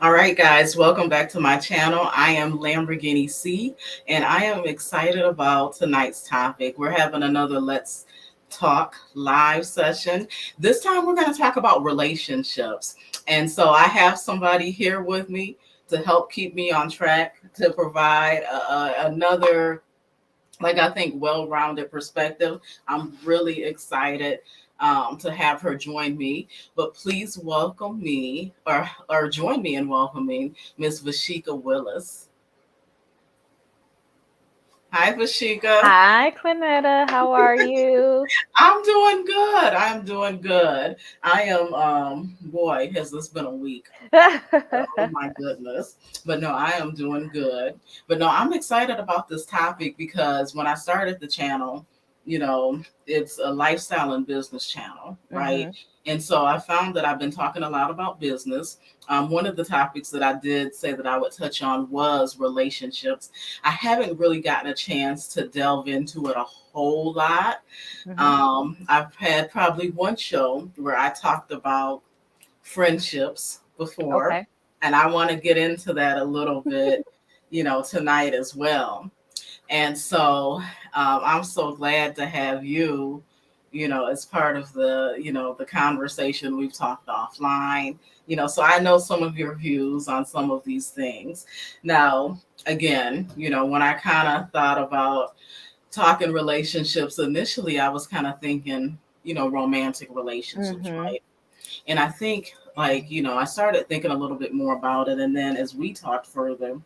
All right, guys, welcome back to my channel. I am Lamborghini C, and I am excited about tonight's topic. We're having another Let's Talk live session. This time, we're going to talk about relationships. And so, I have somebody here with me to help keep me on track to provide another I think, well-rounded perspective. I'm really excited to have her join me. But please welcome me or join me in welcoming Miss Vashika Willis. Hi, Vashika. Hi, Clinetta. How are you? I'm doing good. I'm doing good. I am boy, has this been a week. Oh my goodness. But no, I am doing good. But no, I'm excited about this topic because when I started the channel, it's a lifestyle and business channel, right? hmm And so I found that I've been talking a lot about business. One of the topics that I did say that I would touch on was relationships. I haven't really gotten a chance to delve into it a whole lot. hmm I've had probably one show where I talked about friendships before, Okay. and I want to get into that a little bit, tonight as well. And so I'm so glad to have you, as part of the conversation we've talked offline. So I know some of your views on some of these things. Now, again, when I kind of thought about talking relationships initially, I was kind of thinking, romantic relationships, hmm right? And I think, I started thinking a little bit more about it. And then as we talked further,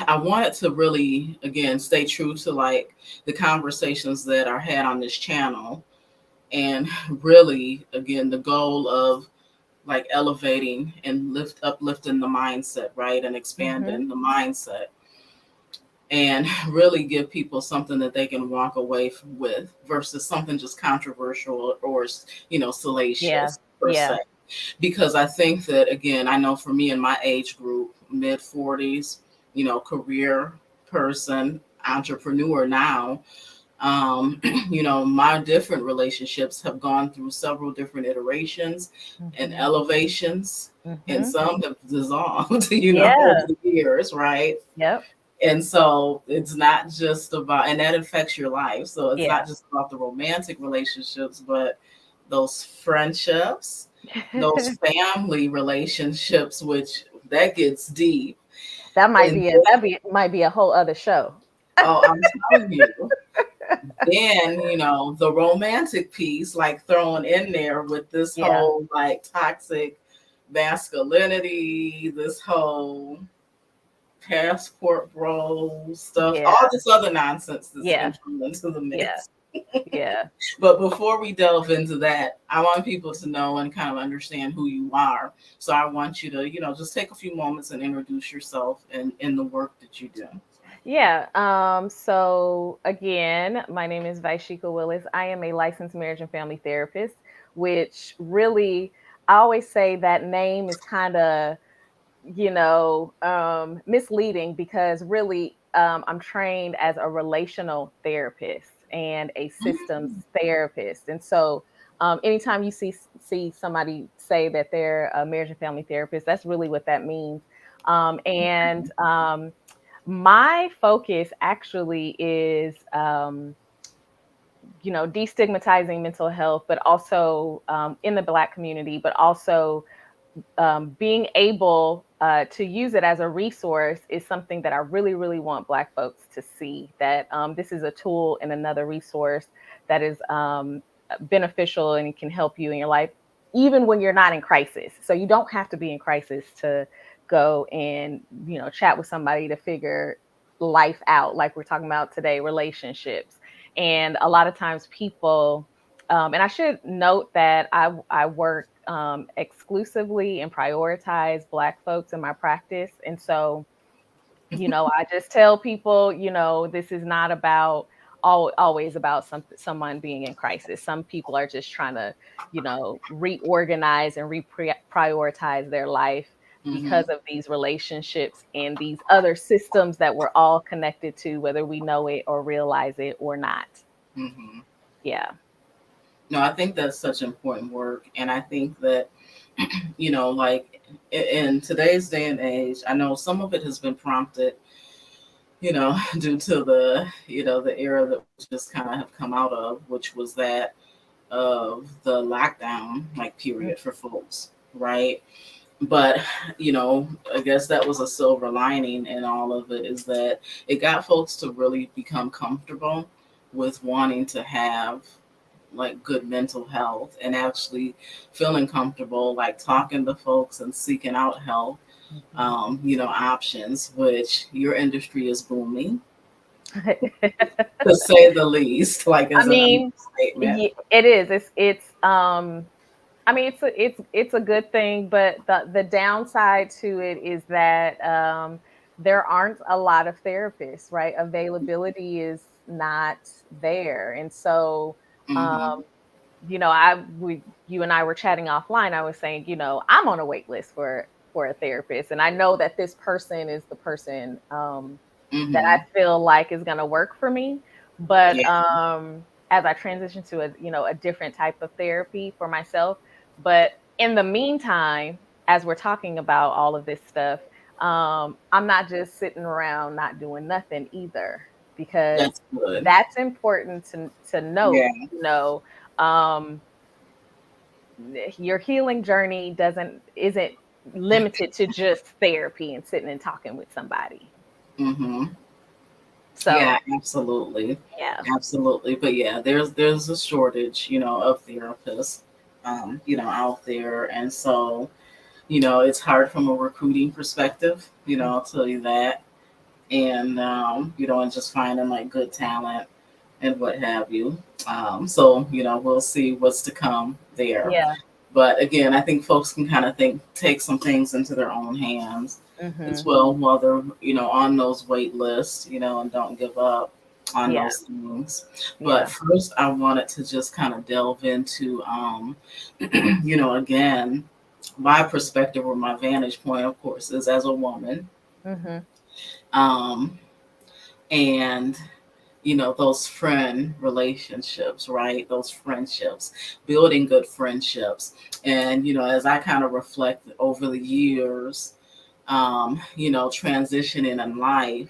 I wanted to really, again, stay true to the conversations that are had on this channel. And really, again, the goal of elevating and uplifting the mindset, right? And hmm expanding the mindset and really give people something that they can walk away with versus something just controversial or Yeah. salacious per se. Yeah. Because I think that, again, I know for me in my age group, mid 40s, career person, entrepreneur now, um, my different relationships have gone through several different iterations and hmm elevations, and hmm some have dissolved, over Yeah. the years, right? Yep. And so it's not just about, and that affects your life. So it's not Yeah. just about the romantic relationships, but those friendships, those family relationships, which that gets deep. And Might be a whole other show. oh, I'm telling you, then, the romantic piece, thrown in there with this Yeah. whole toxic masculinity, this whole passport bro stuff, Yeah. all this other nonsense that's been Yeah. thrown into the Yeah. mix. Yeah. But before we delve into that, I want people to know and kind of understand who you are. So I want you to, just take a few moments and introduce yourself and in the work that you do. Yeah. So again, my name is Vaishika Willis. I am a licensed marriage and family therapist, which really I always say that name is kind of misleading because really I'm trained as a relational therapist and a systems Mm, therapist. And so anytime you see somebody say that they're a marriage and family therapist, that's really what that means. And my focus actually is destigmatizing mental health, but also in the Black community, but also being able to use it as a resource is something that I really, really want Black folks to see, that this is a tool and another resource that is beneficial and can help you in your life, even when you're not in crisis. So you don't have to be in crisis to go and, chat with somebody to figure life out, like we're talking about today, relationships. And a lot of times people, and I should note that I work exclusively and prioritize Black folks in my practice. And so, I just tell people, this is not about always about someone being in crisis. Some people are just trying to, reorganize and reprioritize their life because mm-hmm, of these relationships and these other systems that we're all connected to, whether we know it or realize it or not. mm-hmm. Yeah. No, I think that's such important work. And I think that, like in today's day and age, I know some of it has been prompted, due to the era that we just kind of have come out of, which was that of the lockdown, like period for folks, right? But, I guess that was a silver lining in all of it, is that it got folks to really become comfortable with wanting to have like good mental health and actually feeling comfortable like talking to folks and seeking out help, options, which your industry is booming, to say the least, like I as an mean, understatement. it is. I mean, it's a good thing, but the downside to it is that there aren't a lot of therapists, right? Availability is not there, and so Hmm. um, you and I were chatting offline. I was saying, I'm on a wait list for a therapist, and I know that this person is the person that I Hmm. feel like is going to work for me. But Yeah. as I transition to a different type of therapy for myself, but in the meantime, as we're talking about all of this stuff, I'm not just sitting around not doing nothing either, because That's good. that's important to note. Yeah. Um, your healing journey isn't limited to just therapy and sitting and talking with somebody. Hmm. Yeah, So absolutely. yeah, Absolutely. But yeah, there's a shortage, of therapists, out there. And so, it's hard from a recruiting perspective, I'll tell you that. And and just finding like good talent and what have you. So, we'll see what's to come there. yeah. But again, I think folks can kind of take some things into their own hands as Mhm. well while they're, on those wait lists, and don't give up on Yeah. those things. But Yeah. first I wanted to just kind of delve into again, my perspective or my vantage point, of course, is as a woman. Mhm. Um and those friend relationships, right? Those friendships, building good friendships. And as I kind of reflect over the years, transitioning in life,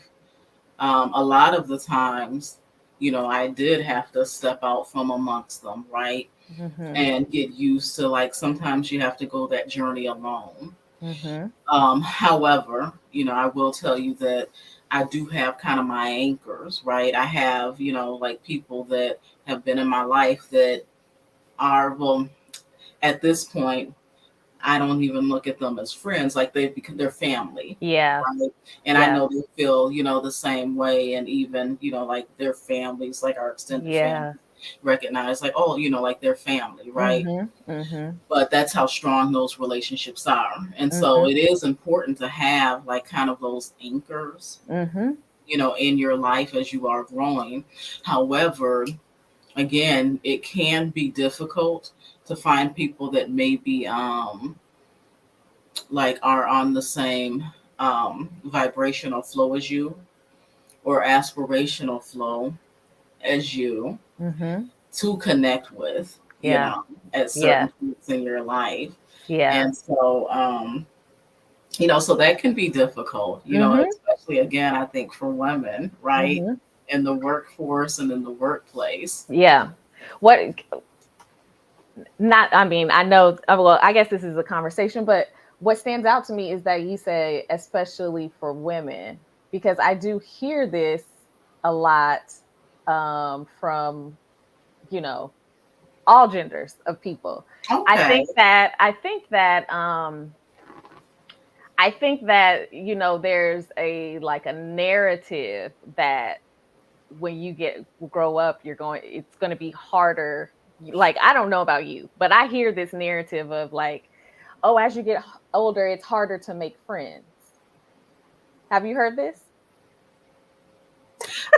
a lot of the times, I did have to step out from amongst them, right? Mhm. And get used to, like, sometimes you have to go that journey alone. Mhm. However, I will tell you that I do have kind of my anchors, right? I have, like people that have been in my life that are, well, at this point, I don't even look at them as friends, like they become their family, Yeah. right? And I Yeah. know they feel, the same way, and even, like their families, like our extended family, Yeah. recognize, like, oh, like their family, right? Mhm. Mhm. But that's how strong those relationships are. And so Mhm. it is important to have like kind of those anchors, Mhm. in your life as you are growing. However, again, it can be difficult to find people that maybe like are on the same vibrational flow as you, or aspirational flow as you, Mhm. to connect with, Yeah. at Yeah. certain points in your life. Yeah. And so so that can be difficult, Mhm. especially again, I think for women, right? Mhm. In the workforce and in the workplace. Yeah. What not I mean, I know well, I guess this is a conversation, but what stands out to me is that you say especially for women, because I do hear this a lot from, you know, all genders of people. Okay. I think that, there's a like a narrative that when you grow up, it's going to be harder. Like, I don't know about you, but I hear this narrative of like, oh, as you get older, it's harder to make friends. Have you heard this?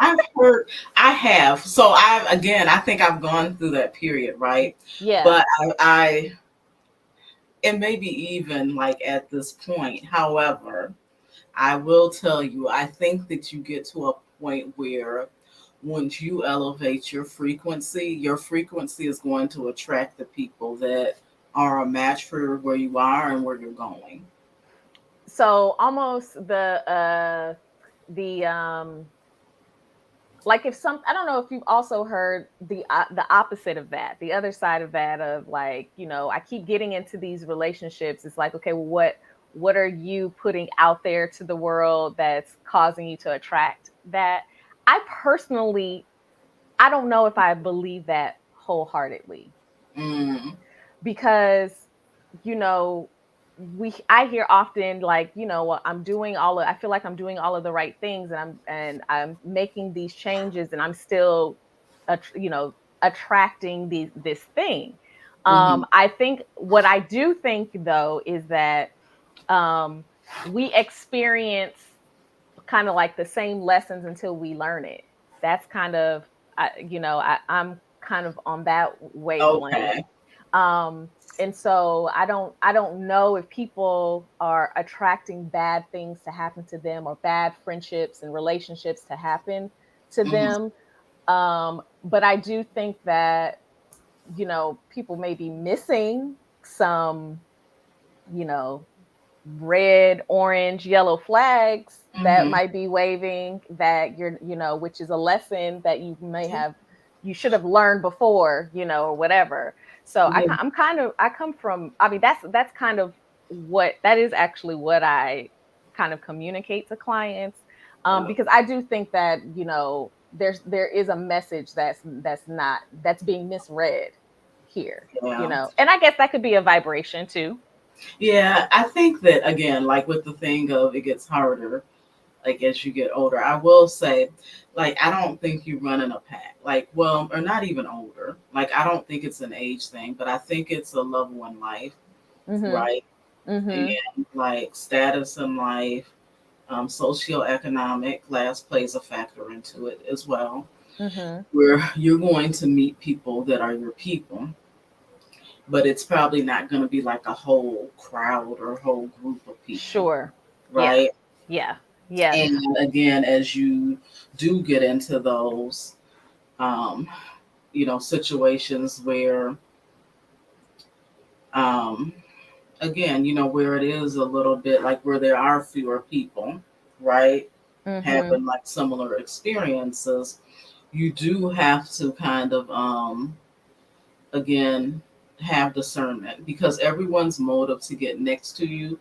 I've heard, I have. So I think I've gone through that period, right? Yeah. But I and maybe even like at this point. However, I will tell you, I think that you get to a point where once you elevate your frequency is going to attract the people that are a match for where you are and where you're going. So almost the like if some, I don't know if you've also heard the opposite of that, the other side of that, of like, I keep getting into these relationships. It's like, okay, well, what are you putting out there to the world that's causing you to attract that? I personally, I don't know if I believe that wholeheartedly, Mm, because you know I hear often, like, well, I feel like I'm doing all of the right things, and I'm making these changes, and I'm still attracting this thing. hmm I think, what I do think, though, is that um we experience kind of like the same lessons until we learn it. That's kind of, I'm kind of on that wavelength. Okay. And so I don't know if people are attracting bad things to happen to them, or bad friendships and relationships to happen to hmm them. But I do think that, people may be missing some, you know, red, orange, yellow flags that hmm might be waving, that which is a lesson that you should have learned before, or whatever. So Yeah. I come from, I mean, that's kind of what, that is actually what I kind of communicate to clients. Because I do think that, there is a message that's being misread here, Yeah. and I guess that could be a vibration too. Yeah. I think that again, like with the thing of it gets harder, like as you get older. I will say, like, I don't think you run in a pack. Like, well, or not even older. Like, I don't think it's an age thing, but I think it's a level in life, Mhm. right? Mhm. And like status in life, socioeconomic class plays a factor into it as well. Mhm. Where you're going to meet people that are your people, but it's probably not going to be like a whole crowd or a whole group of people, Sure. Yeah. right? Yeah. Yeah. And again, as you do get into those, um, situations where, um, again, where it is a little bit like where there are fewer people, right? Mhm. Having like similar experiences, you do have to kind of, again, have discernment because everyone's motive to get next to you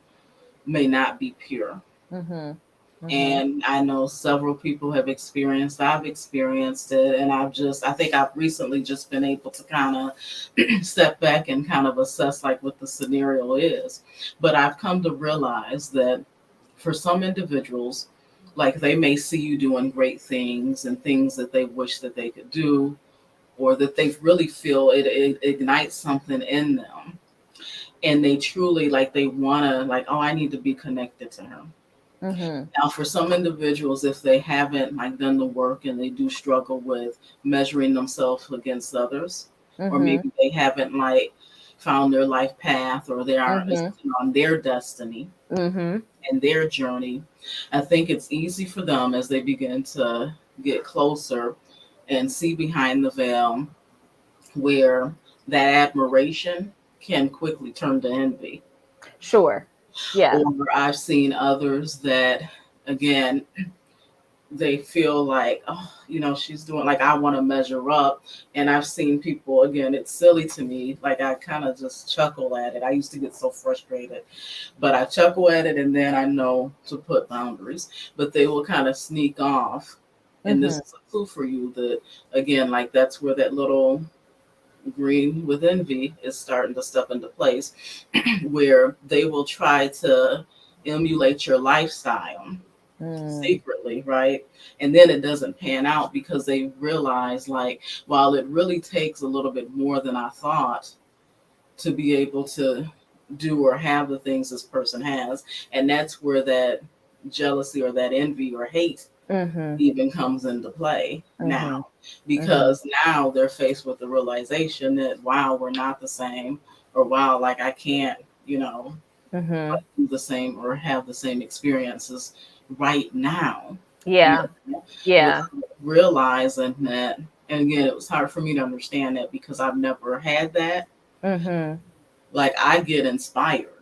may not be pure. Mhm. Mhm. And I know several people I've experienced it, and I think I've recently just been able to kind of step back and kind of assess like what the scenario is. But I've come to realize that for some individuals, like they may see you doing great things and things that they wish that they could do, or that they really feel it ignites something in them. And they truly like they wanna like, oh, I need to be connected to him. Mhm. Now, for some individuals, if they haven't like done the work and they do struggle with measuring themselves against others, or Mhm. maybe they haven't like found their life path or they aren't Mhm. on their destiny Mhm. and their journey, I think it's easy for them as they begin to get closer and see behind the veil where that admiration can quickly turn to envy. Sure. Yeah. Or I've seen others that, again, they feel like, oh, she's doing like I want to measure up. And I've seen people, again, it's silly to me. Like I kind of just chuckle at it. I used to get so frustrated, but I chuckle at it and then I know to put boundaries. But they will kind of sneak off. And this Mhm. is a clue for you that, again, like that's where that little green with envy is starting to step into place, where they will try to emulate your lifestyle Mm. secretly, right? And then it doesn't pan out because they realize, like, while it really takes a little bit more than I thought to be able to do or have the things this person has. And that's where that jealousy or that envy or hate Mhm. even comes into play now, Mhm. Mhm. because now they're faced with the realization that, wow, we're not the same, or wow, like I can't, Mhm. do the same or have the same experiences right now. Yeah. Yeah. Without realizing that. And again, it was hard for me to understand that because I've never had that. Mm-hmm. Like I get inspired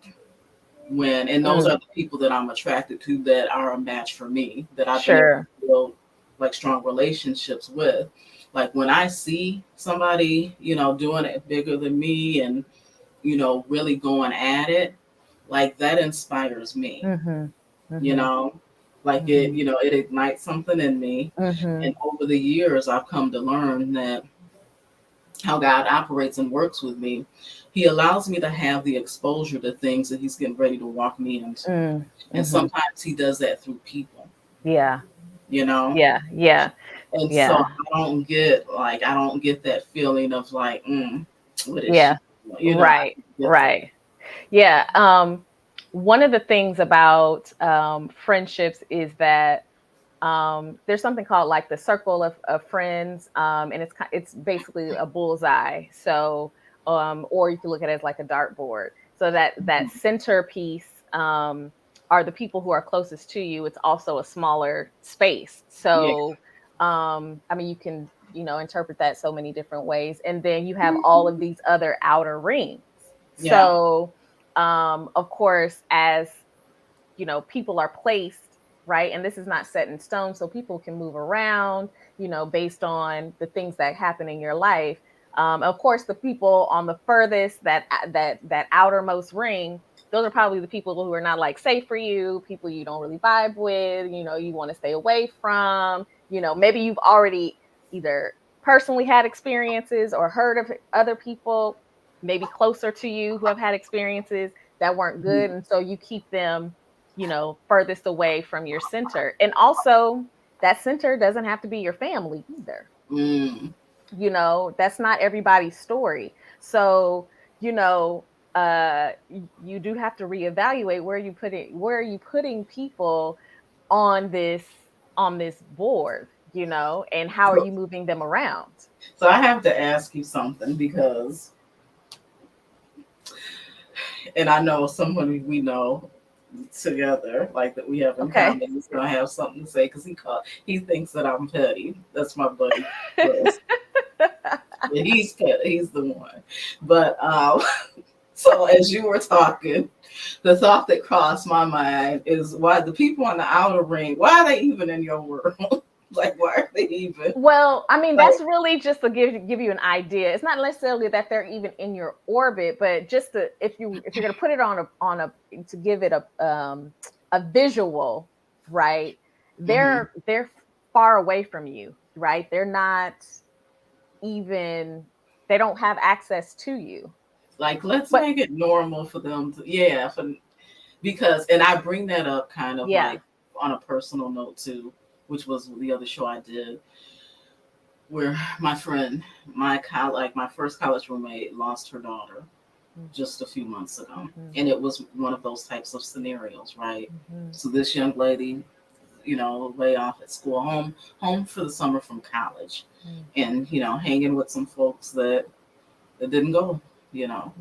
when, and those are the people that I'm attracted to that are a match for me, that I've been able Sure. to build like strong relationships with. Like when I see somebody, doing it bigger than me and, really going at it, like that inspires me, Mm-hmm. you Mm-hmm. know, like it, Mm-hmm. it ignites something in me. Mm-hmm. And over the years, I've come to learn that how God operates and works with me, He allows me to have the exposure to things that He's getting ready to walk me into. And Mm-hmm. sometimes He does that through people, Yeah. you know? Yeah. Yeah. And so Yeah. I don't get that feeling of like, what is she Yeah. doing? I Right. don't get that. Right. Yeah. One of the things about friendships is that there's something called like the circle of friends, and it's basically a bullseye. So, or you can look at it as like a dartboard. So that Mhm. centerpiece are the people who are closest to you. It's also a smaller space. Yeah. So, I mean, you can interpret that so many different ways. And then you have all of these other outer rings. Yeah. So, of course, as people are placed, right? And this is not set in stone, so people can move around, based on the things that happen in your life. Of course, the people on the furthest that outermost ring, those are probably the people who are not like safe for you, people you don't really vibe with, you want to stay away from. Maybe you've already either personally had experiences or heard of other people, maybe closer to you, who have had experiences that weren't good, and so you keep them furthest away from your center. And also, that center doesn't have to be your family either. Mm. That's not everybody's story. So, you know, you do have to reevaluate where are you putting people on this board, and how are So, you moving them around? so I have to ask you something because, and I know someone we know together, like that we have in Okay. common, is gonna have something to say because he thinks that I'm petty. That's my buddy Chris. Yeah, he's petty. He's the one. But so as you were talking, the thought that crossed my mind is why the people on the outer ring, why are they even in your world? Like why are they even Well, I mean, like that's really just to give you an idea. It's not necessarily that they're even in your orbit, but just to if you're going to put it on a to give it a visual, right? mhm. They're far away from you, right? They're not even they don't have access to you. Like let's But make it normal for them to, yeah, because and I bring that up kind of yeah. like on a personal note too, which was the other show I did where my friend, my first college roommate lost her daughter just a few months ago. Mhm. And it was one of those types of scenarios, right? Mhm. So this young lady, lay off at school, home for the summer from college, Mhm. and hanging with some folks that didn't go.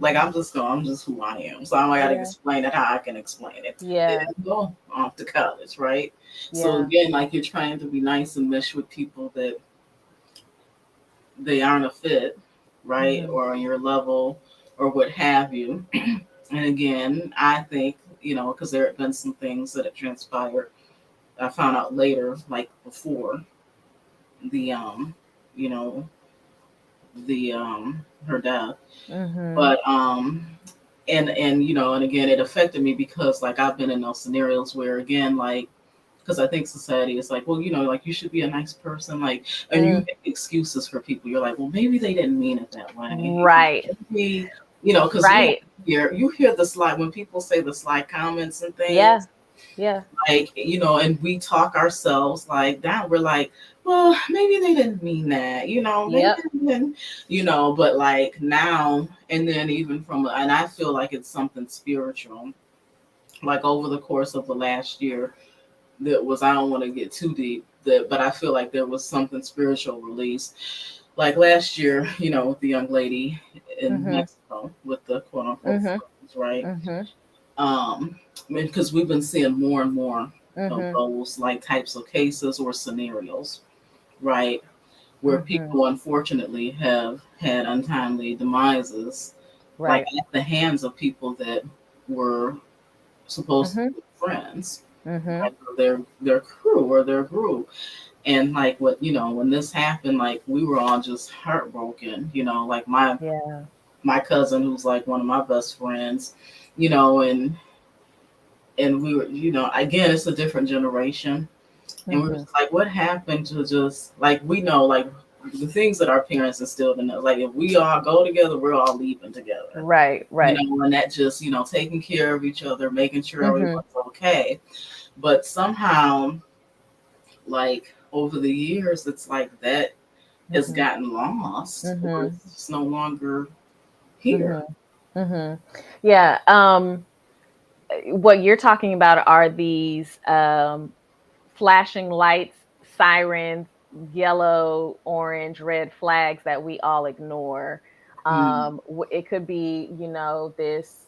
Like I'm just who I am. So I got to Yeah. explain it how I can explain it. They Yeah. didn't go off to college, right? So Yeah. again, like you're trying to be nice and mesh with people that they aren't a fit, right? Mhm. Or on your level or what have you. And again, I think, because there have been some things that have transpired. I found out later, like before the, you know, her death. Mhm. But, and again, it affected me because like I've been in those scenarios where again, like, because I think society is like, well, like you should be a nice person, like, and you Mm. make excuses for people. You're like, well, maybe they didn't mean it that way. Right. Maybe, because Right. you hear the sly when people say the sly comments and Yeah. things, Yeah. like and we talk ourselves like down. We're like, well, maybe they didn't mean that. Maybe Yep. they didn't. But like now, and then even and I feel like it's something spiritual. Like over the course of the last year that was I don't want to get too deep but I feel like there was something spiritual released. Like last year, with the young lady in Mhm. Mexico with the quote unquote Mhm. friends, right? Mhm. Because we've been seeing more and more. of Mhm. those like types of cases or scenarios, right? Where Mhm. people unfortunately have had untimely demises, like Right. at the hands of people that were supposed to Mhm. be friends, Mhm. like their crew or their group. And like what when this happened, like we were all just heartbroken. Like Yeah. my cousin, who's like one of my best friends, and we were, again, it's a different generation. And we were Mhm. just like, what happened to just like we know like the things that our parents instilled in us. Like if we all go together, we're all leaving together. Right. Right. And that just, taking care of each other, making sure Mhm. everyone's okay. But somehow, like over the years, it's like that has Mhm. gotten lost or Mhm. it's just no longer here. Mhm. Mhm. Yeah. What you're talking about are these flashing lights, sirens, yellow, orange, red flags that we all ignore. Mm-hmm. It could be, this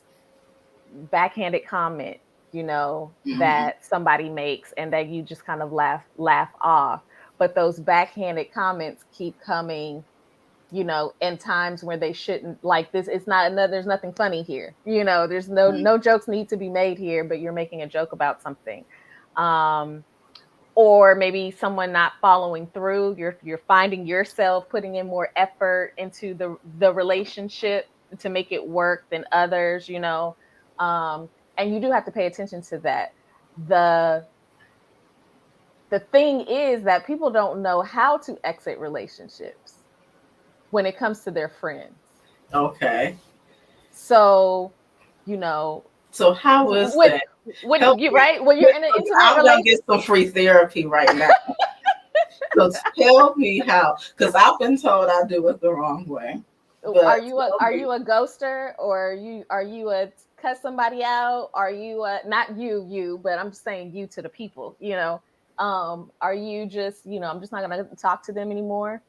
backhanded comment, Mm-hmm. that somebody makes and that you just kind of laugh off. But those backhanded comments keep coming, in times where they shouldn't. Like this, it's not another. There's nothing funny here. There's no jokes need to be made here, but you're making a joke about something. Um, or maybe someone not following through. You're finding yourself putting in more effort into the relationship to make it work than others. And you do have to pay attention to that. The the thing is that people don't know how to exit relationships when it comes to their friends. Okay. So, you know, So how is when that? when Help you me. right when you're in an intimate I'm gonna relationship. get some free therapy right now. So tell me how, because I've been told I do it the wrong way. Are But you a tell are me, you a ghoster, or are you a cut somebody out? Are you not you, but I'm just saying you to the people, are you just, I'm just not gonna talk to them anymore?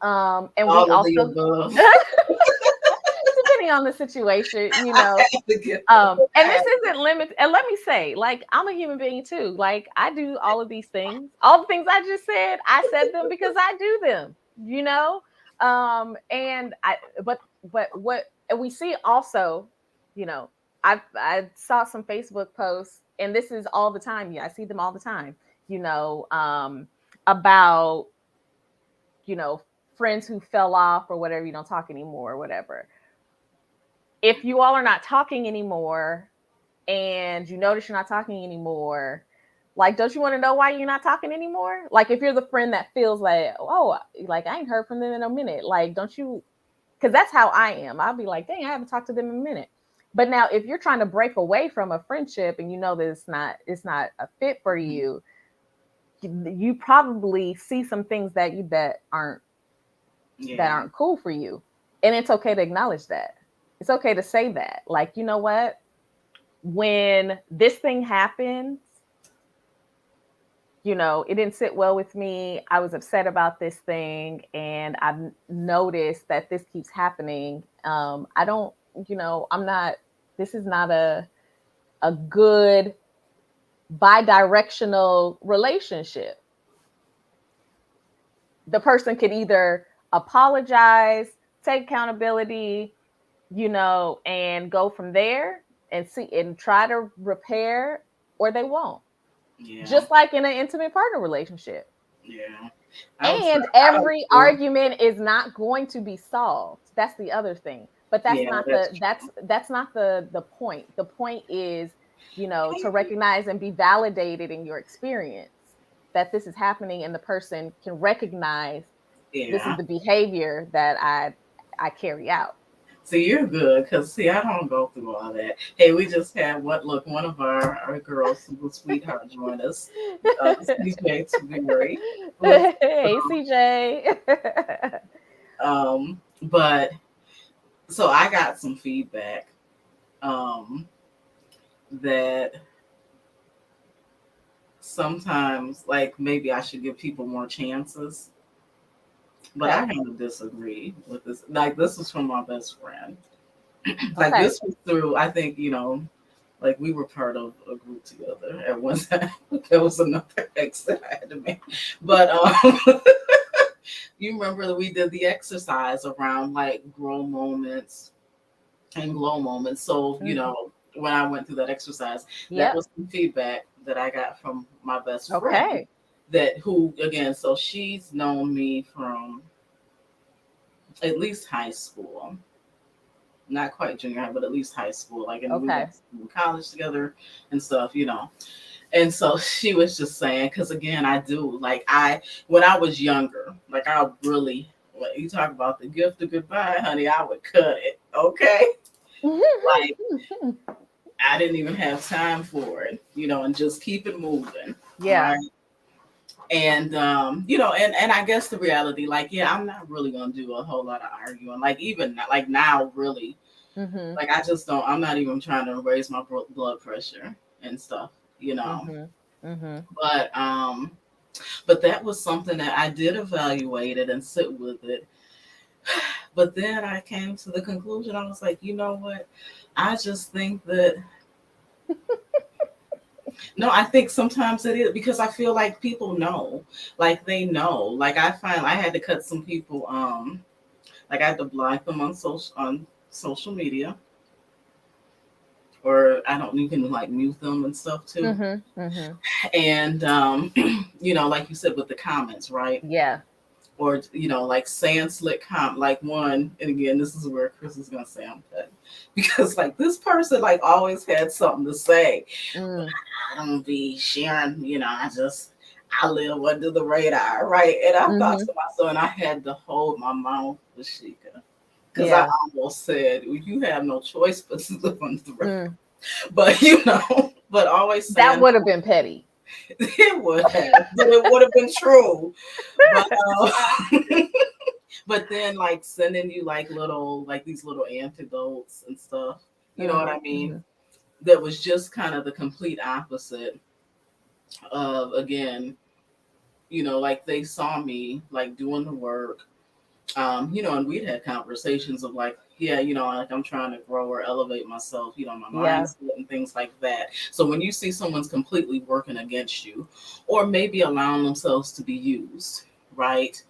And we all of the also above. depending on the situation, I have to get and this isn't limited. And let me say, like, I'm a human being too. Like, I do all of these things. All the things I just said, I said them because I do them, and but what, and we see also, you know, I saw some Facebook posts, and this is all the time. Yeah, I see them all the time, about, you know, friends who fell off or whatever, you don't talk anymore or whatever. If you all are not talking anymore, and you notice you're not talking anymore, like, don't you want to know why you're not talking anymore? Like, if you're the friend that feels like, oh, like, I ain't heard from them in a minute, like, don't you? Because that's how I am. I'll be like, dang, I haven't talked to them in a minute. But now, if you're trying to break away from a friendship and you know that it's not a fit for you, you probably see some things that Yeah. aren't cool for you, and it's okay to acknowledge that. It's okay to say that, like, you know what, when this thing happens, it didn't sit well with me. I was upset about this thing, and I've noticed that this keeps happening. I don't, I'm not, this is not a good bi-directional relationship. The person could either apologize, take accountability, and go from there and see and try to repair, or they won't. Yeah. Just like in an intimate partner relationship. Yeah. I was And I don't every know. argument is not going to be solved. That's the other thing. But that's Yeah, not that's the true. that's not the point. The point is, to recognize and be validated in your experience that this is happening, and the person can recognize this is Yeah. the behavior that I carry out. See, you're good because see, I don't go through all that. Hey, we just had one of our girls, who was sweetheart, join us, CJ Taveri. Was Hey, CJ. but so I got some feedback um that sometimes like maybe I should give people more chances. But I Okay. kind of disagree with this. Like this was from my best friend. Like Okay. this was through, I think, Like we were part of a group together at one time. There was another ex that I had to make. But you remember that we did the exercise around like grow moments and glow moments. So, you Mhm. know, when I went through that exercise, that Yep. was some feedback that I got from my best friend Okay. that who again, so she's known me from at least high school, not quite junior high, but at least high school. Like, and we Okay. went to college together and stuff, you know. And so she was just saying, because again, I do like when I was younger, like I really, when you talk about the gift of goodbye, honey, I would cut it. Okay, like I didn't even have time for it, you know, and just keep it moving, Yeah. right? And you know, and I guess the reality, like, yeah, I'm not really gonna do a whole lot of arguing, like even like now, really, Mhm. like I just don't. I'm not even trying to raise my blood pressure and stuff, you know. Mhm. Mhm. But but that was something that I did evaluate it and sit with it. But then I came to the conclusion. I was like, you know what? I just think that no, I think sometimes it is because I feel like people know, like they know. Like I find I had to cut some people, like I had to block them on social media, or I don't you can like mute them and stuff too. Mhm. Mhm. And you know, like you said with the comments, right? Yeah. Or you know, like saying slick like one, and again, this is where Chris is gonna say I'm petty because like this person like always had something to say. Mm. I don't be sharing, you know, I live under the radar, right? And I thought Mhm. to myself, and I had to hold my mouth with Sheikah. Because I Yeah. almost said, well, you have no choice but to live under the radar. Mm. But you know, but always That saying would have been petty. it would have, but it would have been true. But but then like sending you like little like these little antidotes and stuff. You know what I Mhm. mean? Mhm. That was just kind of the complete opposite of again, you know, like they saw me like doing the work. You know, and we'd had conversations of like, yeah, you know, like I'm trying to grow or elevate myself, you know, my Yeah. mindset and things like that. So when you see someone's completely working against you, or maybe allowing themselves to be used, right,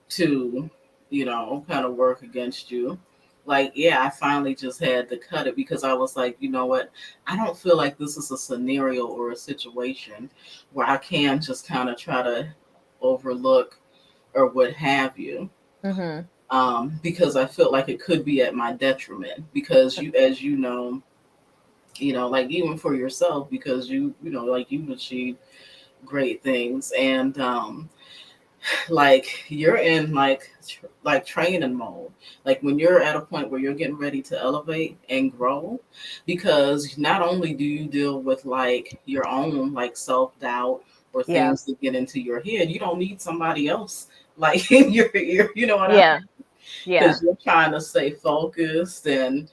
to, you know, kind of work against you. Like, yeah, I finally just had to cut it because I was like, you know what? I don't feel like this is a scenario or a situation where I can just kind of try to overlook or what have you. Mhm. Because I felt like it could be at my detriment. Because you, as you know, like even for yourself, because you know, like you've achieved great things, and like you're in like training mode, like when you're at a point where you're getting ready to elevate and grow, because not only do you deal with like your own like self-doubt or Yeah. things that get into your head, you don't need somebody else like in your ear, you know what I Yeah. mean, Yeah. because you're trying to stay focused and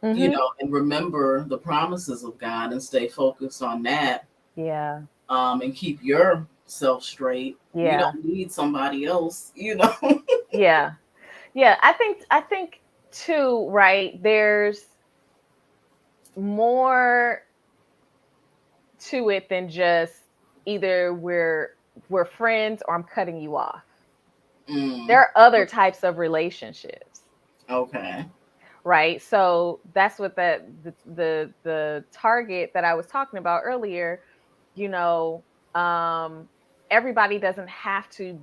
you Mhm. know and remember the promises of God and stay focused on that, Yeah. and keep yourself straight. You Yeah. don't need somebody else, you know. Yeah. Yeah. I think too, right? There's more to it than just either we're friends or I'm cutting you off. There Mm, are other types of relationships, okay. right? So that's what the target that I was talking about earlier, you know, um everybody doesn't have to,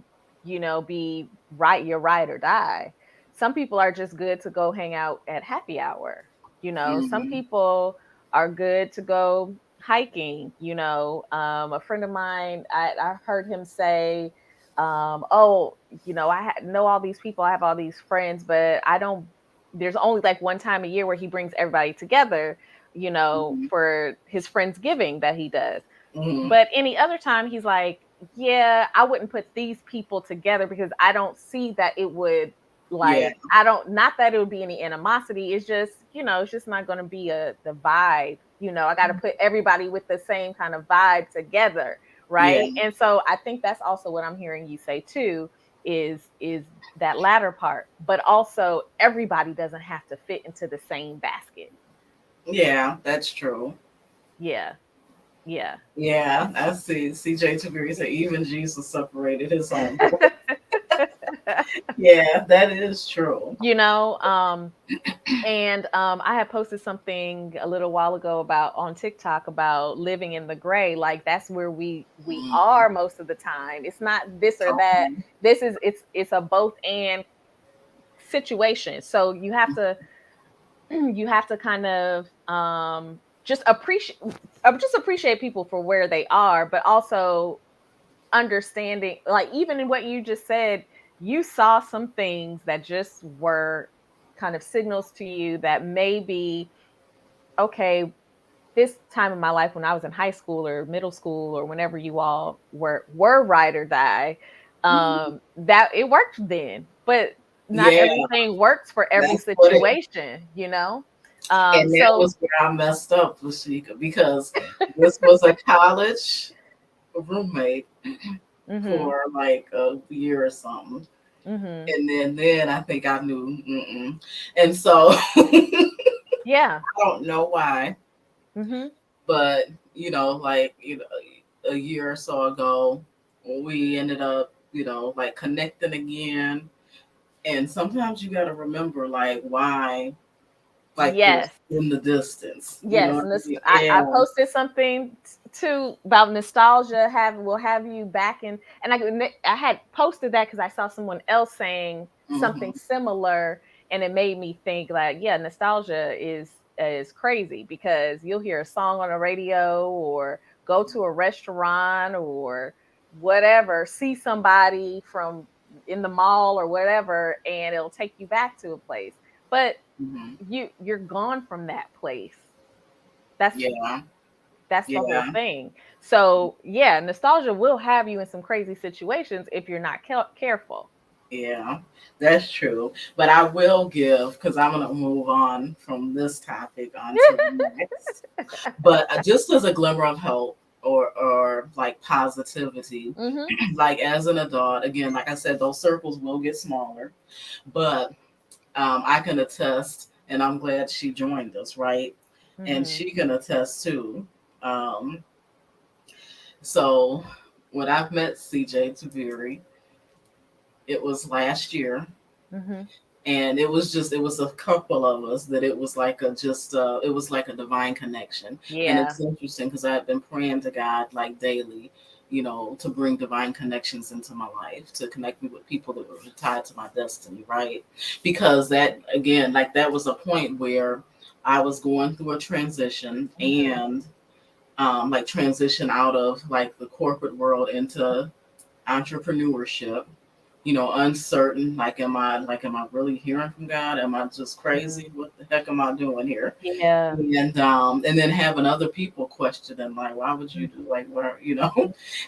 be right your ride or die. Some people are just good to go hang out at happy hour. Some Mm, people are good to go hiking. A friend of mine, I heard him say, oh, know all these people, I have all these friends, but I don't, there's only like one time a year where he brings everybody together, mm, for his Friendsgiving that he does. mm, But any other time, he's like, yeah, I wouldn't put these people together because I don't see that it would, yeah. like, I don't, not that it would be any animosity. It's just, it's just not going to be the vibe. I got to put everybody with the same kind of vibe together. Yeah. Right. And so I think that's also what I'm hearing you say too, is that latter part, but also everybody doesn't have to fit into the same basket. Yeah, that's true. Yeah. Yeah. Yeah, I see. CJ Taviri said even Jesus separated his own. Yeah, that is true. You know, and I had posted something a little while ago about on TikTok about living in the gray. Like that's where we Mhm. are most of the time. It's not this or that. Okay. This is it's a both and situation. So you have to you have to kind of just appreciate people for where they are, but also understanding, like even in what you just said, you saw some things that just were kind of signals to you that maybe, okay, this time in my life when I was in high school or middle school or whenever you all were ride or die, Mhm. that it worked then, but not Yeah, everything works for every that's what it. situation, you know. And that So was where I messed up, Lashika, because this was a college roommate mhm, for like a year or something. mhm, And then I think I knew. And so I yeah, don't know why, mhm, but like a year or so ago, we ended up like connecting again. And sometimes you got to remember like why like you're yes. in the distance. You know Yes, what and I this mean? I And posted something too about nostalgia have will have you back in, and I had posted that because I saw someone else saying something mhm, similar, and it made me think like, yeah, nostalgia is crazy because you'll hear a song on the radio or go to a restaurant or whatever, see somebody from in the mall or whatever, and it'll take you back to a place. But mhm. you're gone from that place. That's Yeah, that's the whole yeah, thing. So yeah, nostalgia will have you in some crazy situations if you're not careful. yeah. That's true. But I will give because I'm gonna move on from this topic onto the next. But just as a glimmer of hope or like positivity, Mhm. like as an adult, again, like I said, those circles will get smaller, but I can attest, and I'm glad she joined us, right? And Mhm. she can attest too. Um, so when I've met CJ Taviri, it was last year, Mhm. and it was a couple of us that it was like it was like a divine connection. And Yeah. it's interesting because I've been praying to God like daily, to bring divine connections into my life, to connect me with people that were tied to my destiny, right? Because that again, like that was a point where I was going through a transition, Mhm. and like transition out of like the corporate world into entrepreneurship, uncertain. Like, am I really hearing from God? Am I just Mhm. crazy? What the heck am I doing here? Yeah. And then having other people questioning, like, why would you do like what,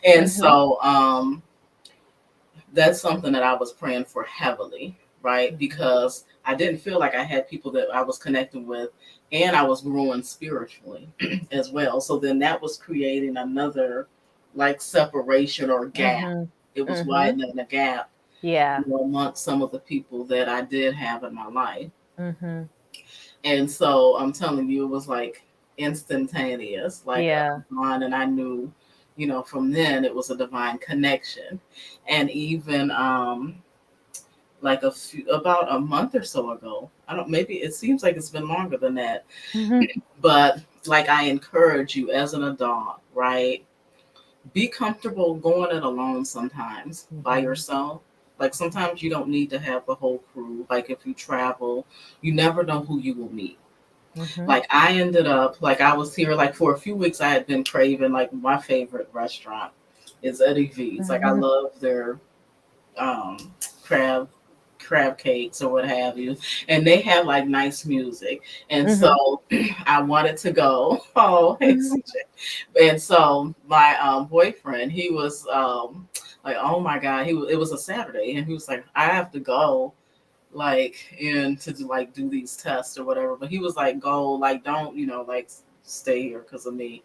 And Mhm. so that's something that I was praying for heavily, right? Mhm. Because I didn't feel like I had people that I was connecting with, and I was growing spiritually as well. So then that was creating another like separation or gap. Mhm. It was Mhm. widening the gap, Yeah. amongst some of the people that I did have in my life. Mhm. And so I'm telling you, it was like instantaneous, like a Yeah. divine, and I knew, from then it was a divine connection. And even like about a month or so ago, I don't, maybe it seems like it's been longer than that, Mhm. but like I encourage you as an adult, right? Be comfortable going it alone sometimes by Mhm. yourself. Like sometimes you don't need to have the whole crew. Like if you travel, you never know who you will meet. Mhm. Like I ended up like I was here like for a few weeks. I had been craving like my favorite restaurant is Eddie V's. Like I Mhm. love their um, crab cakes or what have you, and they have like nice music. And Mhm. so I wanted to go. Oh, hey Mhm. CJ. And so my boyfriend, he was like, oh my god, it was a Saturday, and he was like, I have to go like in to like do these tests or whatever. But he was like, go, like don't like stay here because of me,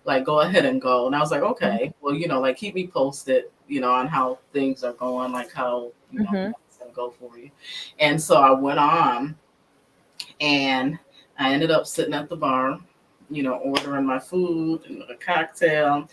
like go ahead and go. And I was like, okay, well, like keep me posted, on how things are going, like how Mhm. it's gonna go for you. And so I went on, and I ended up sitting at the bar, ordering my food and a cocktail.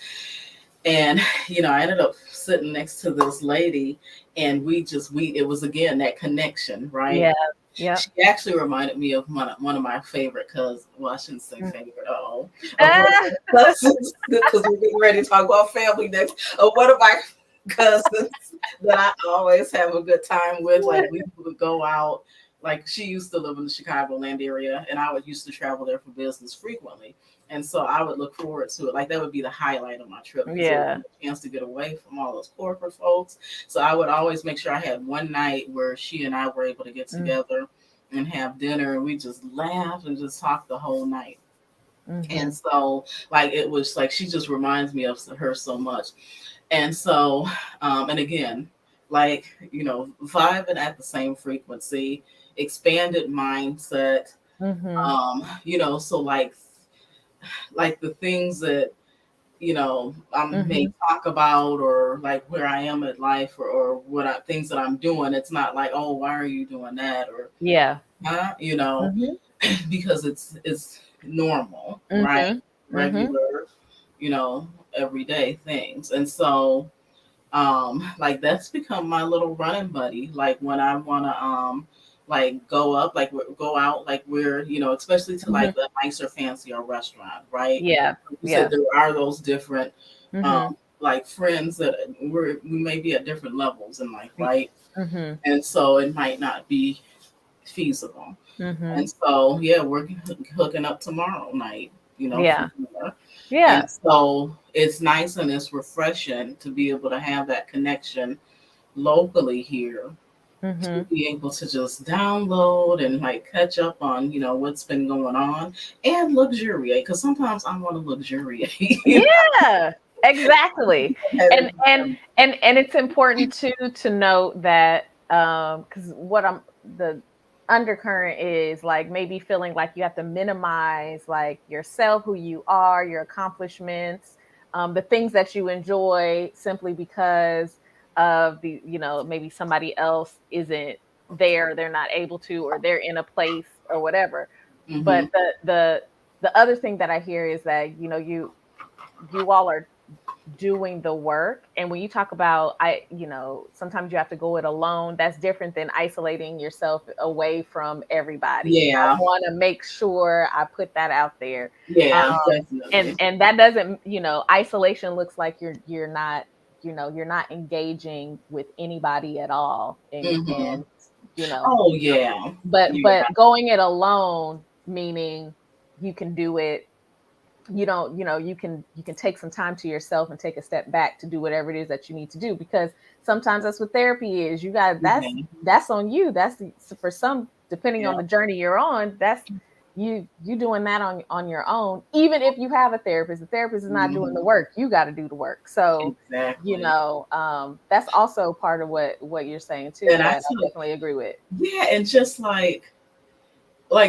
And, I ended up sitting next to this lady, and it was again that connection, right? Yeah. Yeah. She actually reminded me of one of my favorite cousins. Well, I shouldn't say favorite. Of Ah! cousins, because we're getting ready to talk about family next. Of one of my cousins that I always have a good time with. Like, we would go out. Like, she used to live in the Chicagoland area, and I used to travel there for business frequently. And so I would look forward to it. Like, that would be the highlight of my trip, because it Yeah. was a chance to get away from all those corporate folks. So I would always make sure I had one night where she and I were able to get together and have dinner, and we just laugh and just talk the whole night. And so, like, it was like, she just reminds me of her so much. And so, and again, like, vibing at the same frequency, expanded mindset, so like the things that, I may talk about, or like where I am in life, or things that I'm doing. It's not like, oh, why are you doing that? Or, Yeah. because it's normal, right? Regular, everyday things. And so, like, that's become my little running buddy. Like, when I want to like go out, like, we're, especially to like a nicer, fancier restaurant, right? Yeah. You said there are those different like friends that we may be at different levels in life, right? And so it might not be feasible. And so, yeah, we're hooking up tomorrow night, Yeah. for dinner. Yeah. And so it's nice and it's refreshing to be able to have that connection locally here, to be able to just download and like catch up on, what's been going on, and luxuriate, because sometimes I want to luxuriate. Yeah, exactly. And it's important to note that because the undercurrent is like maybe feeling like you have to minimize like yourself, who you are, your accomplishments, the things that you enjoy, simply because of the, maybe somebody else isn't there, they're not able to, or they're in a place or whatever. But the other thing that I hear is that, you all are doing the work. And when you talk about, sometimes you have to go it alone. That's different than isolating yourself away from everybody. I Yeah, want to make sure I put that out there. yeah, And definitely. that doesn't, isolation looks like you're not, you're not engaging with anybody at all. And you know, Oh, yeah, but going it alone, meaning you can do it, you can take some time to yourself and take a step back to do whatever it is that you need to do, because sometimes that's what therapy is. You got that's on you. That's for some, depending on yeah. the journey you're on, that's you doing that on your own. Even if you have a therapist, the therapist is not doing the work, you got to do the work. So Exactly. that's also part of what you're saying too, And that I definitely agree with. yeah, and just like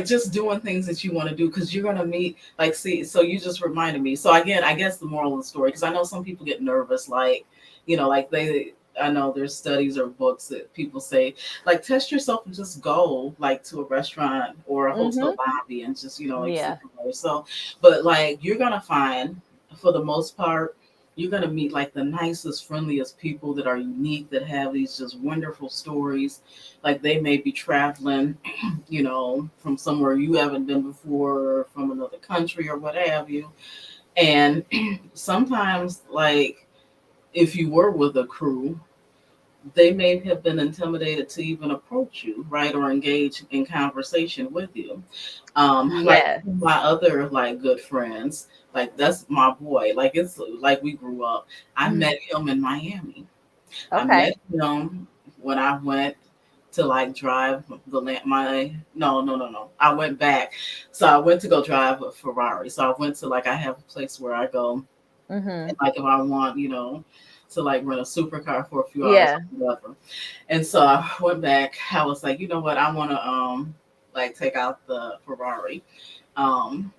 just doing things that you want to do, because you're going to meet, like, see, so you just reminded me. So again, I guess the moral of the story, because I know some people get nervous, like, like I know there's studies or books that people say, like, test yourself and just go like to a restaurant or a hotel lobby and just, like, Yeah. sit by yourself. But like, you're going to find, for the most part, you're going to meet like the nicest, friendliest people that are unique, that have these just wonderful stories. Like, they may be traveling, from somewhere you haven't been before, or from another country or what have you. And sometimes, like, if you were with a crew, they may have been intimidated to even approach you, right, or engage in conversation with you. Like, Yeah. my other like good friends, like, that's my boy. Like, it's like we grew up. I met him in Miami. I Okay. met him when I went to like drive the land. No. I went back. So I went to go drive a Ferrari. So I went to, like, I have a place where I go, and like, if I want, to like rent a supercar for a few hours Yeah. or whatever. And so I went back. I was like, you know what, I want to like take out the Ferrari. And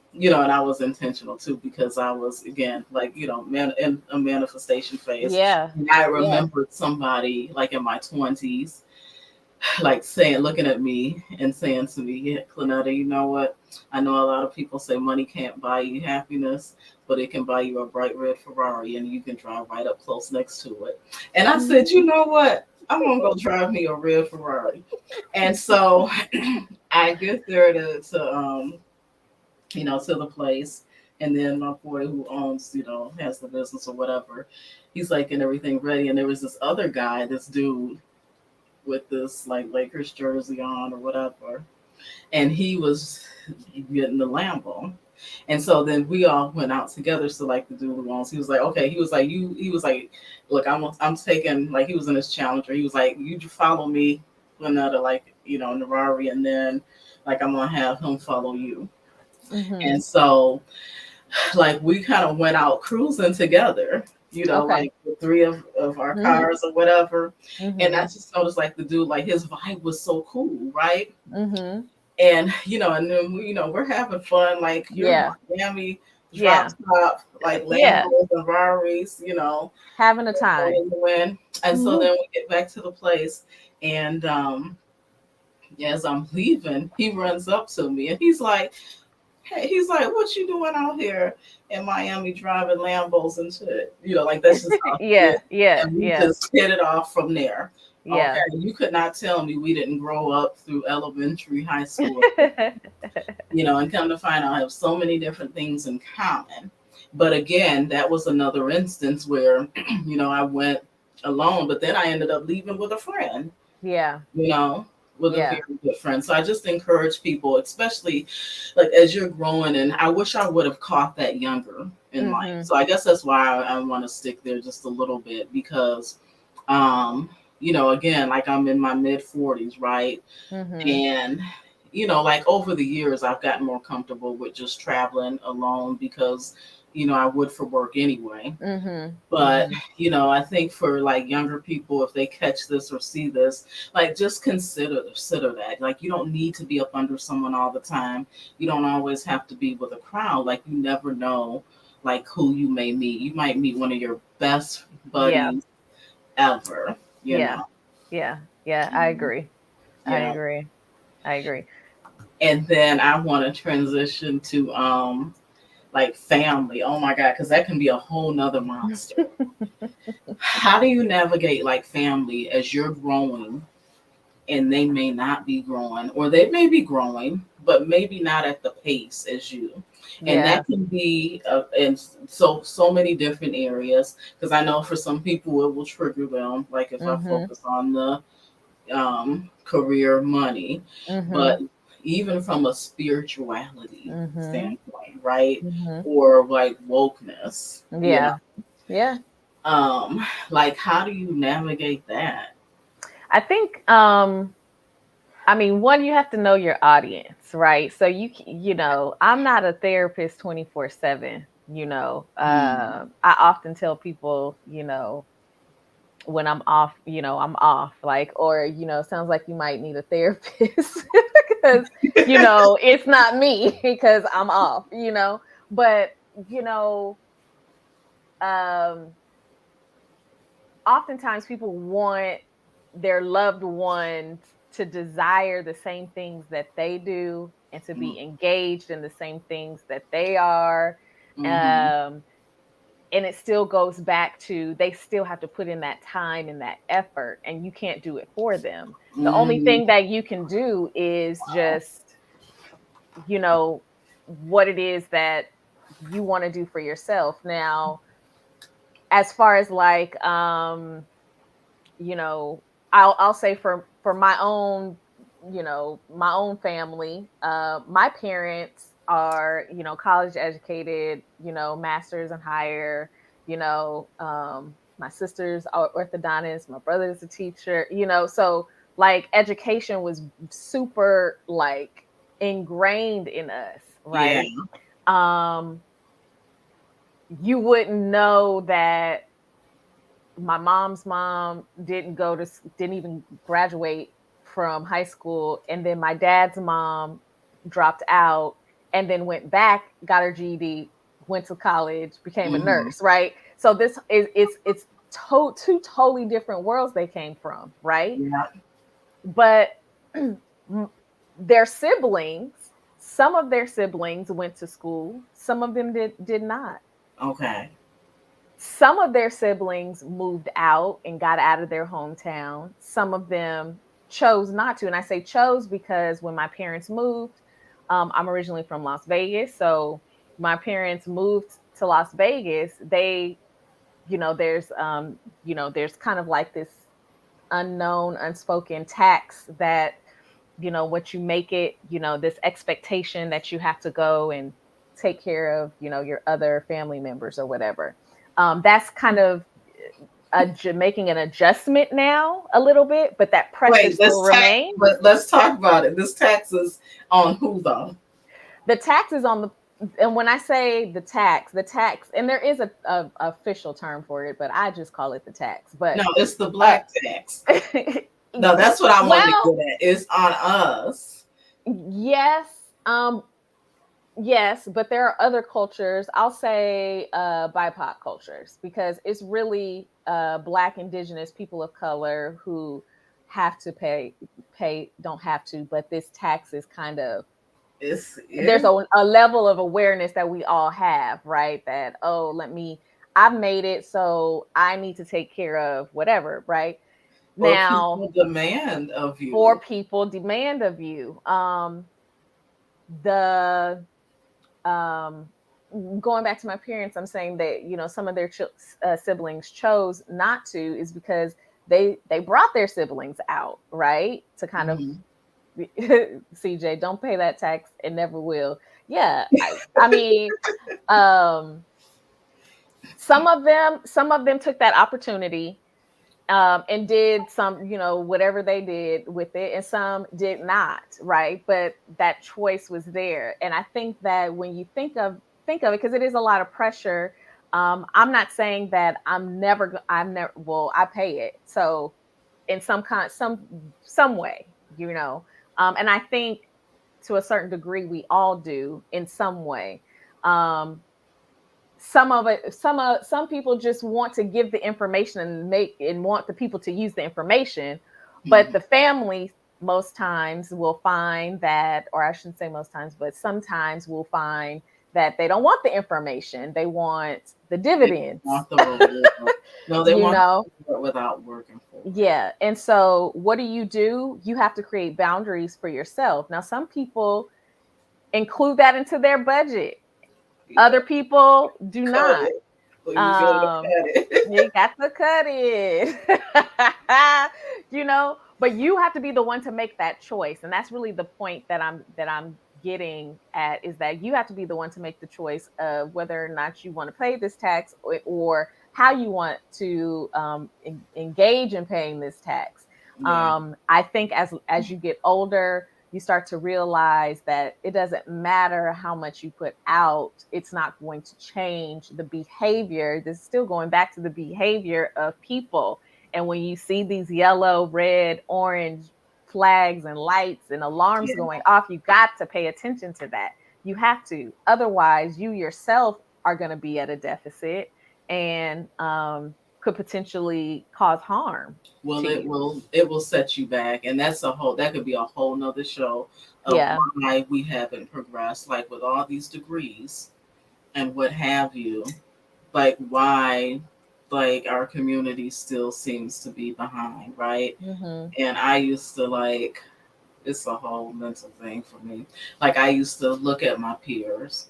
I was intentional too, because I was, again, like, in a manifestation phase. Yeah. And I remembered somebody like in my 20s like saying, looking at me and saying to me, yeah, Clonetta, you know what? I know a lot of people say money can't buy you happiness, but it can buy you a bright red Ferrari and you can drive right up close next to it. And I said, you know what? I'm going to go drive me a red Ferrari. And so I get there to the place. And then my boy who owns, has the business or whatever, he's like, and everything ready. And there was this other guy, this dude with this like Lakers jersey on or whatever. And he was getting the Lambo. And so then we all went out together. So like the dude who owns, he was like, okay, he was like, look, I'm taking, like, he was in his Challenger. He was like, you follow me, another, like, Ferrari, and then like I'm gonna have him follow you. And so like we kind of went out cruising together, Okay. like the three of our cars or whatever. And I just noticed like the dude, like his vibe was so cool, right? And and then we're having fun, like you're Miami drop top, like Lambos and Ferraris, having a time. And so then we get back to the place, and as I'm leaving, he runs up to me and he's like, hey, he's like, what you doing out here in Miami driving Lambos and shit? Like that's just how and we just hit it off from there. Yeah. Okay, you could not tell me we didn't grow up through elementary, high school, and come to find out I have so many different things in common. But again, that was another instance where, I went alone, but then I ended up leaving with a friend. Yeah. With a very good friend. So I just encourage people, especially like as you're growing, and I wish I would have caught that younger in life. So I guess that's why I want to stick there just a little bit, because again, like I'm in my mid 40s, right? And like over the years I've gotten more comfortable with just traveling alone, because I would for work anyway. But I think for like younger people, if they catch this or see this, like just consider that. Like you don't need to be up under someone all the time. You don't always have to be with a crowd. Like you never know like who you may meet. You might meet one of your best buddies ever. You know? Yeah. I agree. I agree. And then I want to transition to like family. Oh my God, because that can be a whole nother monster. How do you navigate like family as you're growing and they may not be growing, or they may be growing, but maybe not at the pace as you? And that can be in so many different areas, because I know for some people it will trigger them, like if I focus on the career, money, but even from a spirituality standpoint, right? Or like wokeness. Yeah. Like how do you navigate that? I think one, you have to know your audience, right? So I'm not a therapist 24/7. I often tell people, when I'm off, I'm off, like, or, sounds like you might need a therapist because, it's not me because I'm off, but, oftentimes people want their loved ones to desire the same things that they do and to be engaged in the same things that they are. And it still goes back to, they still have to put in that time and that effort, and you can't do it for them. The only thing that you can do is just, what it is that you want to do for yourself. Now, as far as like, I'll say for my own, my own family, my parents are, college educated, masters and higher, my sister's are orthodontists, my brother's a teacher, so like education was super like ingrained in us, right? You wouldn't know that my mom's mom didn't even graduate from high school, and then my dad's mom dropped out and then went back, got her GED, went to college, became a nurse, right? So this is it's two totally different worlds they came from, right? but their siblings, some of their siblings went to school, some of them did not. Okay. Some of their siblings moved out and got out of their hometown. Some of them chose not to. And I say chose because when my parents moved, I'm originally from Las Vegas. So my parents moved to Las Vegas. They, there's kind of like this unknown, unspoken tax that, what you make it, this expectation that you have to go and take care of, your other family members or whatever. That's kind of making an adjustment now a little bit, but that pressure Wait, still remains. but let's talk about it. This tax is on who though? The tax is on the, and when I say the tax, and there is a official term for it, but I just call it the tax. But No, it's the black tax. No, that's what I wanted to get at. It's on us. Yes. Yes, but there are other cultures, I'll say BIPOC cultures, because it's really Black, Indigenous, people of color who have to pay, don't have to, but this tax is kind of, there's a level of awareness that we all have, right? That, I've made it, so I need to take care of whatever, right? Now, people demand of you. Or people demand of you. Going back to my parents, I'm saying that, some of their siblings chose not to is because they brought their siblings out, right? To kind of, CJ, don't pay that tax and never will. Yeah. I mean, some of them took that opportunity and did some, whatever they did with it, and some did not, right? But that choice was there. And I think that when you think of it, because it is a lot of pressure. I'm not saying that I pay it. So in some way, and I think to a certain degree, we all do in some way. Some people just want to give the information and want the people to use the information, but the family most times will find that, or I shouldn't say most times, but sometimes will find that they don't want the information. They want the dividends. They want it without working for it. Yeah. And so what do? You have to create boundaries for yourself. Now, some people include that into their budget. Other people do not. You got to cut it. But you have to be the one to make that choice. And that's really the point that I'm getting at, is that you have to be the one to make the choice of whether or not you want to pay this tax or how you want to engage in paying this tax. Yeah. I think as you get older, you start to realize that it doesn't matter how much you put out. It's not going to change the behavior. This is still going back to the behavior of people. And when you see these yellow, red, orange flags and lights and alarms going off, you got to pay attention to that. You have to. Otherwise, you yourself are going to be at a deficit and could potentially cause harm. Well, it will set you back, and that could be a whole nother show of why we haven't progressed, like with all these degrees and what have you, like why our community still seems to be behind, right? And I used to it's a whole mental thing for me. Like I used to look at my peers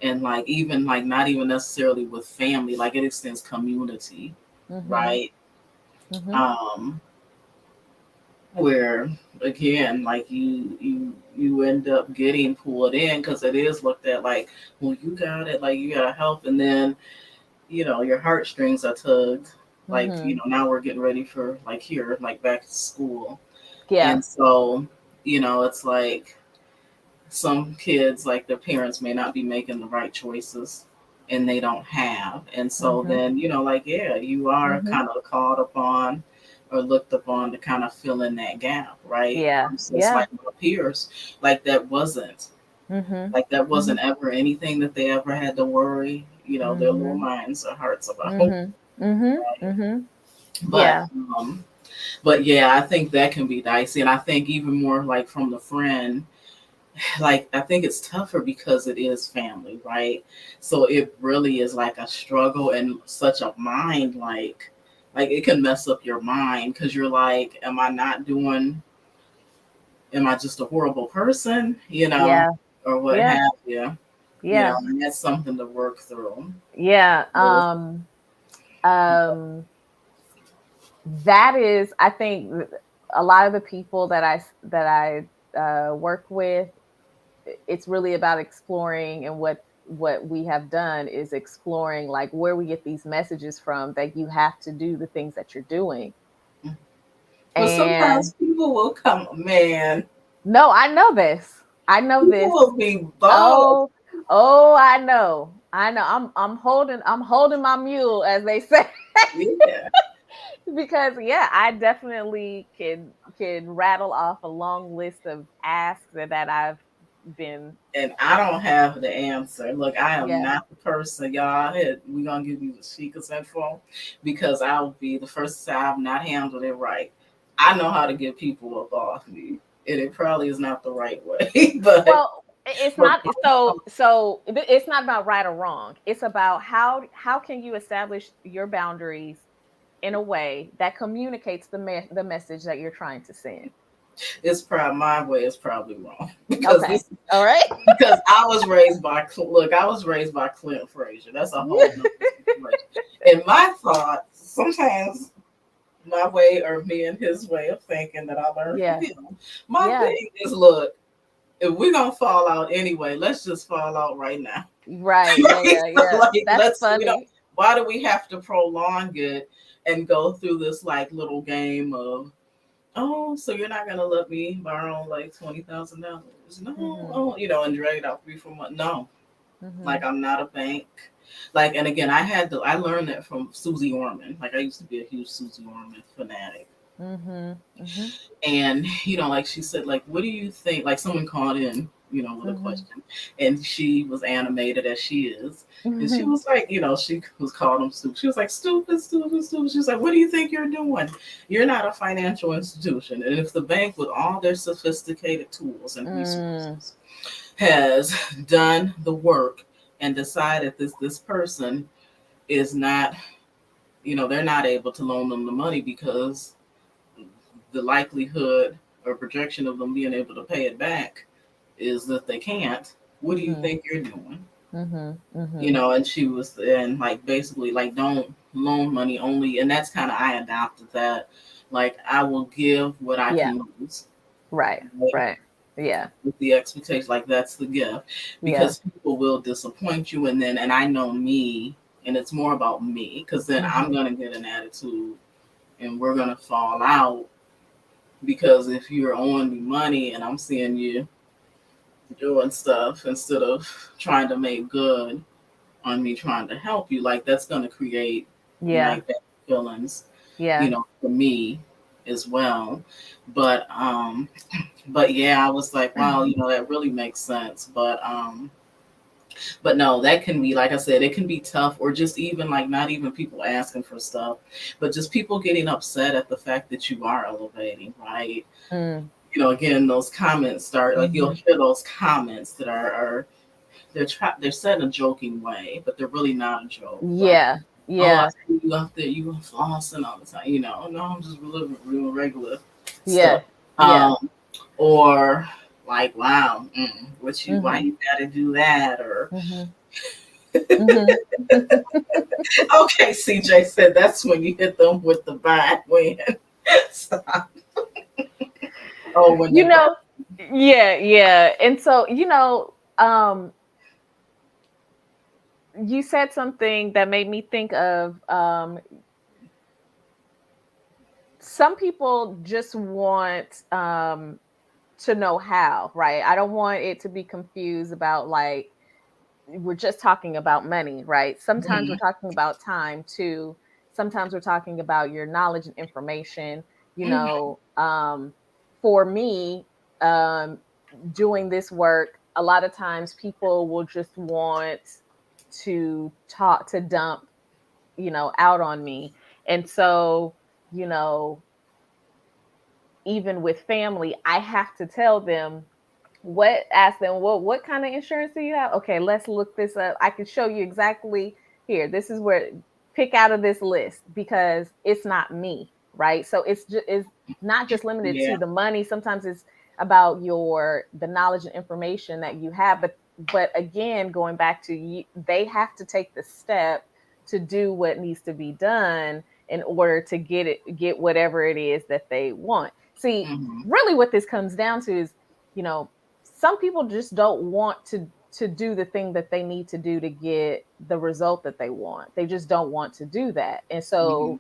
and even not even necessarily with family, like it extends community. Right. Where again, you end up getting pulled in because it is looked at like, well, you got it, like you gotta help, and then your heartstrings are tugged. Now we're getting ready for back to school. Yeah. And so, it's like some kids, like their parents may not be making the right choices. And they don't have. And so then, you are kind of called upon or looked upon to kind of fill in that gap, right? Yeah. Like my peers, that wasn't ever anything that they ever had to worry, their little minds or hearts about. But But yeah, I think that can be dicey. And I think even more like from the friend, like I think it's tougher because it is family, right? So it really is like a struggle and such a mind like it can mess up your mind because you're like, am I not doing, am I just a horrible person, Yeah. or what Yeah. have you? Yeah. And that's something to work through. Yeah. Um, that is, I think, a lot of the people that I work with, it's really about exploring, and what we have done is exploring like where we get these messages from that you have to do the things that you're doing. Well, And sometimes people will come, man, no, I know this. I know people this. will be bold. Oh, oh, I know. I know. I'm holding my mule, as they say. Yeah. Because yeah, I definitely can rattle off a long list of asks that I've been. And I don't have the answer. Look, I am Yeah. not the person, y'all. We're gonna give you the Sheikah's info because I'll be the first to say I've not handled it right. I know how to get people up off me, and it probably is not the right way, but Well, it's but not it's not about right or wrong. It's about how can you establish your boundaries in a way that communicates the message that you're trying to send. it's probably my way is probably wrong because Okay. this All right. because I was raised by look, I was raised by Clint Frazier. That's a whole nother situation. And my thought sometimes my way or me and his way of thinking that I learned from Yeah. him. My Yeah. thing is, look, if we're gonna fall out anyway, let's just fall out right now. Right. Yeah. Yeah. Yeah. Like That's let's we don't funny. why do we have to prolong it and go through this like little game of, oh, so you're not gonna let me borrow like $20,000? No, Hmm. oh, and drag it out 3 4 months. No, Hmm. like I'm not a bank. Like, and again, I learned that from Susie Orman. Like I used to be a huge Susie Orman fanatic. Hmm. Hmm. And, like she said, like, what do you think? Like someone called in, with a Hmm. question, and she was animated as she is. And she Hmm. was like, she was calling them stupid. She was like, stupid, stupid, stupid. She was like, what do you think you're doing? You're not a financial institution. And if the bank, with all their sophisticated tools and Mm. resources, has done the work and decided this person is not, they're not able to loan them the money because the likelihood or projection of them being able to pay it back is that they can't. What do you Hmm. think you're doing? Hmm. Hmm. And she was, and like basically like don't loan money only, and that's kind of, I adopted that. Like I will give what I Yeah. can lose, Right. right? Right. Yeah. With the expectation, like that's the gift, Yeah. because people will disappoint you, and I know me, and it's more about me because then I'm Hmm. gonna get an attitude, and we're gonna fall out because if you're owing me money and I'm seeing you doing stuff instead of trying to make good on me trying to help you, like that's going to create Yeah. like bad feelings, Yeah. for me as well. But but yeah, I was like, wow, that really makes sense. But no, that can be, like I said, it can be tough, or just even like not even people asking for stuff, but just people getting upset at the fact that you are elevating, right? Mm. Again, those comments start, like you'll Hmm. hear those comments that are they're said in a joking way, but they're really not a joke. Like, Yeah. oh, I Yeah. see you out there, you flossing all the time. No, I'm just living real regular stuff. Yeah. Yeah. Um, or like, wow, why Hmm. you gotta do that? Or Hmm. Hmm. okay, CJ said that's when you hit them with the bad win. Stop. Oh, when You they know, yeah, yeah. And so, you said something that made me think of some people just want to know how, right? I don't want it to be confused about like we're just talking about money, right? Sometimes we're Mhm, talking about time too. Sometimes we're talking about your knowledge and information. You mhm, know, for me, um, doing this work, a lot of times people will just want to talk, to dump, out on me. And so, you know, even with family, I have to tell them ask them, what kind of insurance do you have? Okay, let's look this up. I can show you exactly here. This is where, pick out of this list, because it's not me, right? So it's not just limited Yeah. to the money. Sometimes it's about the knowledge and information that you have. But again, going back to you, they have to take the step to do what needs to be done in order to get whatever it is that they want. See, Mm-hmm. really what this comes down to is, you know, some people just don't want to do the thing that they need to do to get the result that they want. They just don't want to do that. And Mm-hmm. so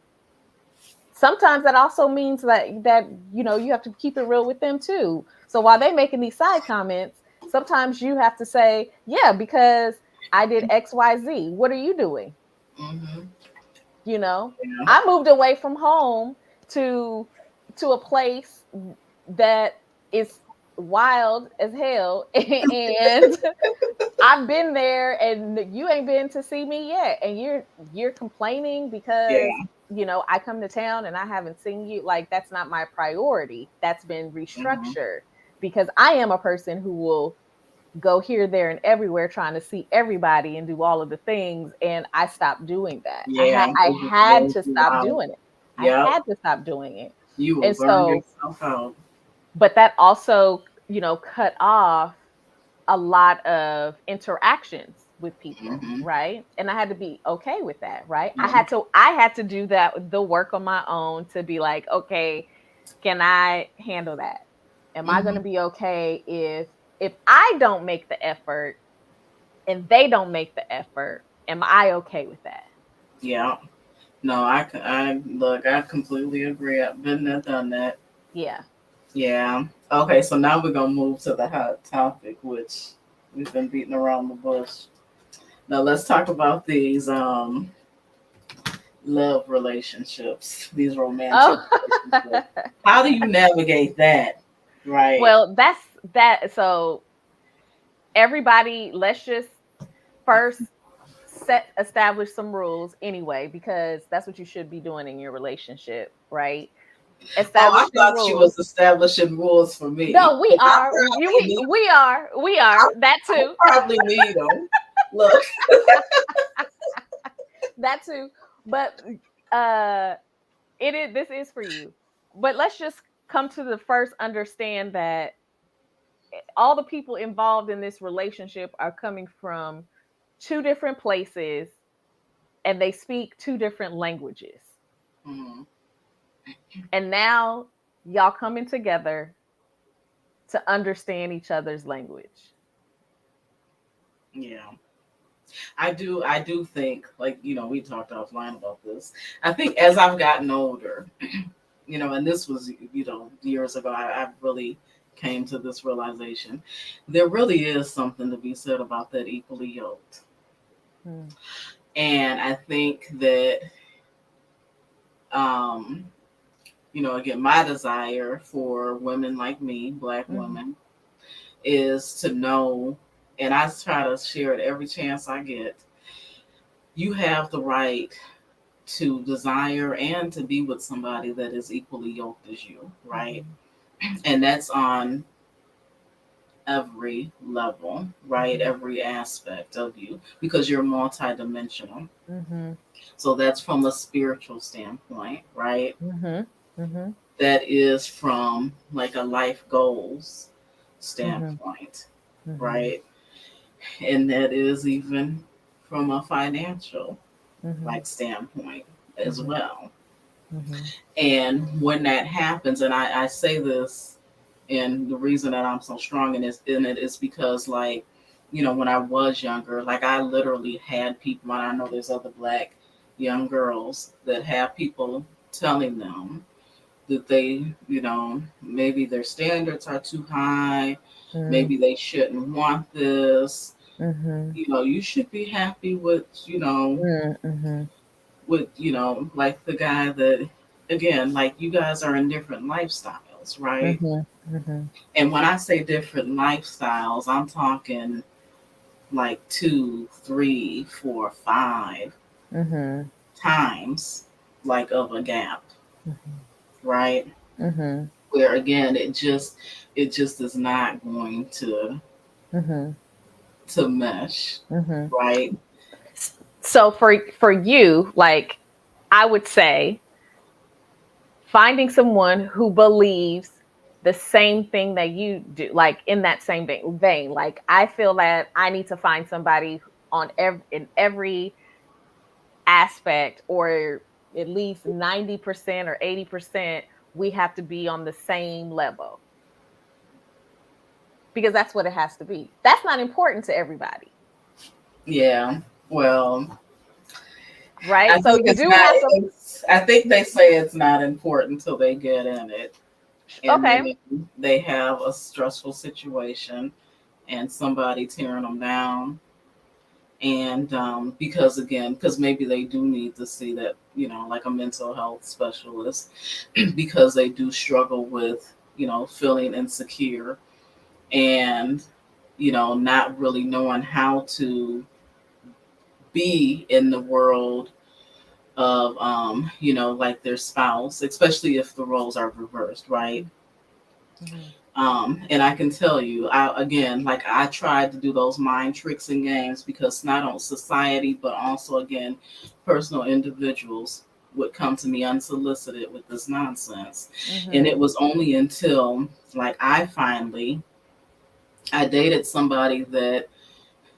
sometimes that also means that you have to keep it real with them too. So while they're making these side comments, sometimes you have to say, yeah, because I did XYZ. What are you doing? Mm-hmm. You know, Yeah. I moved away from home to a place that is wild as hell, and I've been there and you ain't been to see me yet, and you're complaining because Yeah. I come to town and I haven't seen you. Like, that's not my priority. That's been Mm-hmm. restructured, because I am a person who will go here, there, and everywhere trying to see everybody and do all of the things. And I stopped doing that. Yeah. I It just had wears to you stop out. doing it. I Yep. had to stop doing it. You will And burn so, yourself out. but that also, cut off a lot of interactions with people, Mm-hmm. right? And I had to be okay with that, right? I Yeah. had to I had to do the work on my own to be like, okay, can I handle that? Am I going Mm-hmm. to be okay if I don't make the effort and they don't make the effort? Am I okay with that? Yeah. No, I look, I completely agree. I've been there, done that. Yeah. Yeah. Okay, so now we're gonna move to the hot topic, which we've been beating around the bush. Now let's talk about these love relationships, these romantic Oh. relationships. How do you navigate that? Right. Well, that's that. So everybody, let's just first establish some rules anyway, because that's what you should be doing in your relationship, right? Oh, I Establishing thought she was rules. establishing rules for me. No, we 'Cause are. We I, are that I too. probably need them. Look. That too. But uh this is for you. But let's just come to the first understand that all the people involved in this relationship are coming from two different places, and they speak two different languages. Mhm. And now y'all coming together to understand each other's language. Yeah. I do think, like, we talked offline about this. I think as I've gotten older, and this was, years ago, I really came to this realization. There really is something to be said about that equally yoked. Mm. And I think that, um, again, my desire for women like me, Black Mhm. women, is to know, and I try to share it every chance I get. You have the right to desire and to be with somebody that is equally yoked as you, right? Mhm. And that's on every level, right? Mhm. Every aspect of you, because you're multidimensional. Mhm. So that's from a spiritual standpoint, right? Mhm. Mhm. That is from like a life goals Mhm. standpoint, Mhm. right? And that is even from a financial Mhm. like standpoint as Mhm. well. Mhm. And when that happens, and I say this, and the reason that I'm so strong in it is because, like, when I was younger, like, I literally had people, and I know there's other Black young girls that have people telling them that they, maybe their standards are too high, Mhm. maybe they shouldn't want this. Mhm. You should be happy with, Mhm. like the guy that, again, like, you guys are in different lifestyles, right? Mhm. Mhm. And when I say different lifestyles, I'm talking like two, three, four, five times like of a gap, Mhm. right? Mhm. where again it just is not going Mm-hmm. to mesh, Mm-hmm. right? So for you, like I would say finding someone who believes the same thing that you do, like in that same vein. Like I feel that I need to find somebody in every aspect, or at least 90% or 80%, we have to be on the same level because that's what it has to be. That's not important to everybody, Yeah. Well, I right? So think you it's do not. have to. I think they say it's not important till they get in it, and Okay. then they have a stressful situation and somebody tearing them down. And because again, because maybe they do need to see that, like a mental health specialist, because they do struggle with, feeling insecure and, not really knowing how to be in the world of, like their spouse, especially if the roles are reversed, right? Mhm. And I can tell you, like I tried to do those mind tricks and games because not only society, but also again, personal individuals would come to me unsolicited with this nonsense. And it Mhm. was only until like I dated somebody that,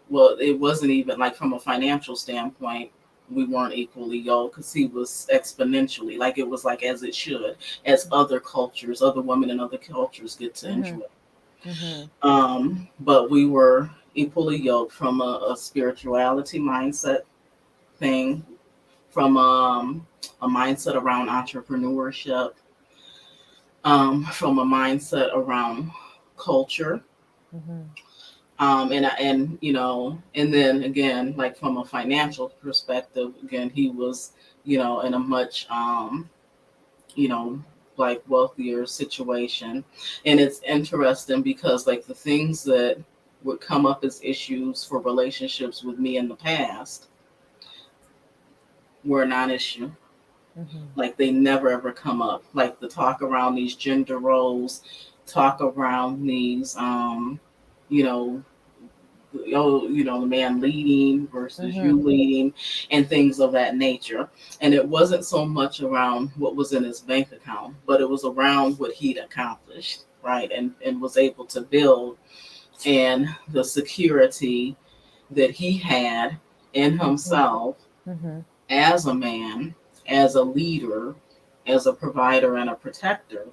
well, it wasn't even like from a financial standpoint, we weren't equally yoked because he was exponentially, like it was like as it should, as other women in other cultures get to Mhm. enjoy. Mhm. But we were equally yoked from a spirituality mindset thing, from a mindset around entrepreneurship, from a mindset around culture, Mhm. and then again, like from a financial perspective, again he was, in a much you know like wealthier situation. And it's interesting because like the things that would come up as issues for relationships with me in the past were a non-issue. Mhm. Like they never ever come up, like the talk around these gender roles, talk around these you know the man leading versus you Mhm. leading, and things of that nature. And it wasn't so much around what was in his bank account, but it was around what he'd accomplished, right? And was able to build, and the security that he had in Mhm. himself Mhm. as a man, as a leader, as a provider and a protector,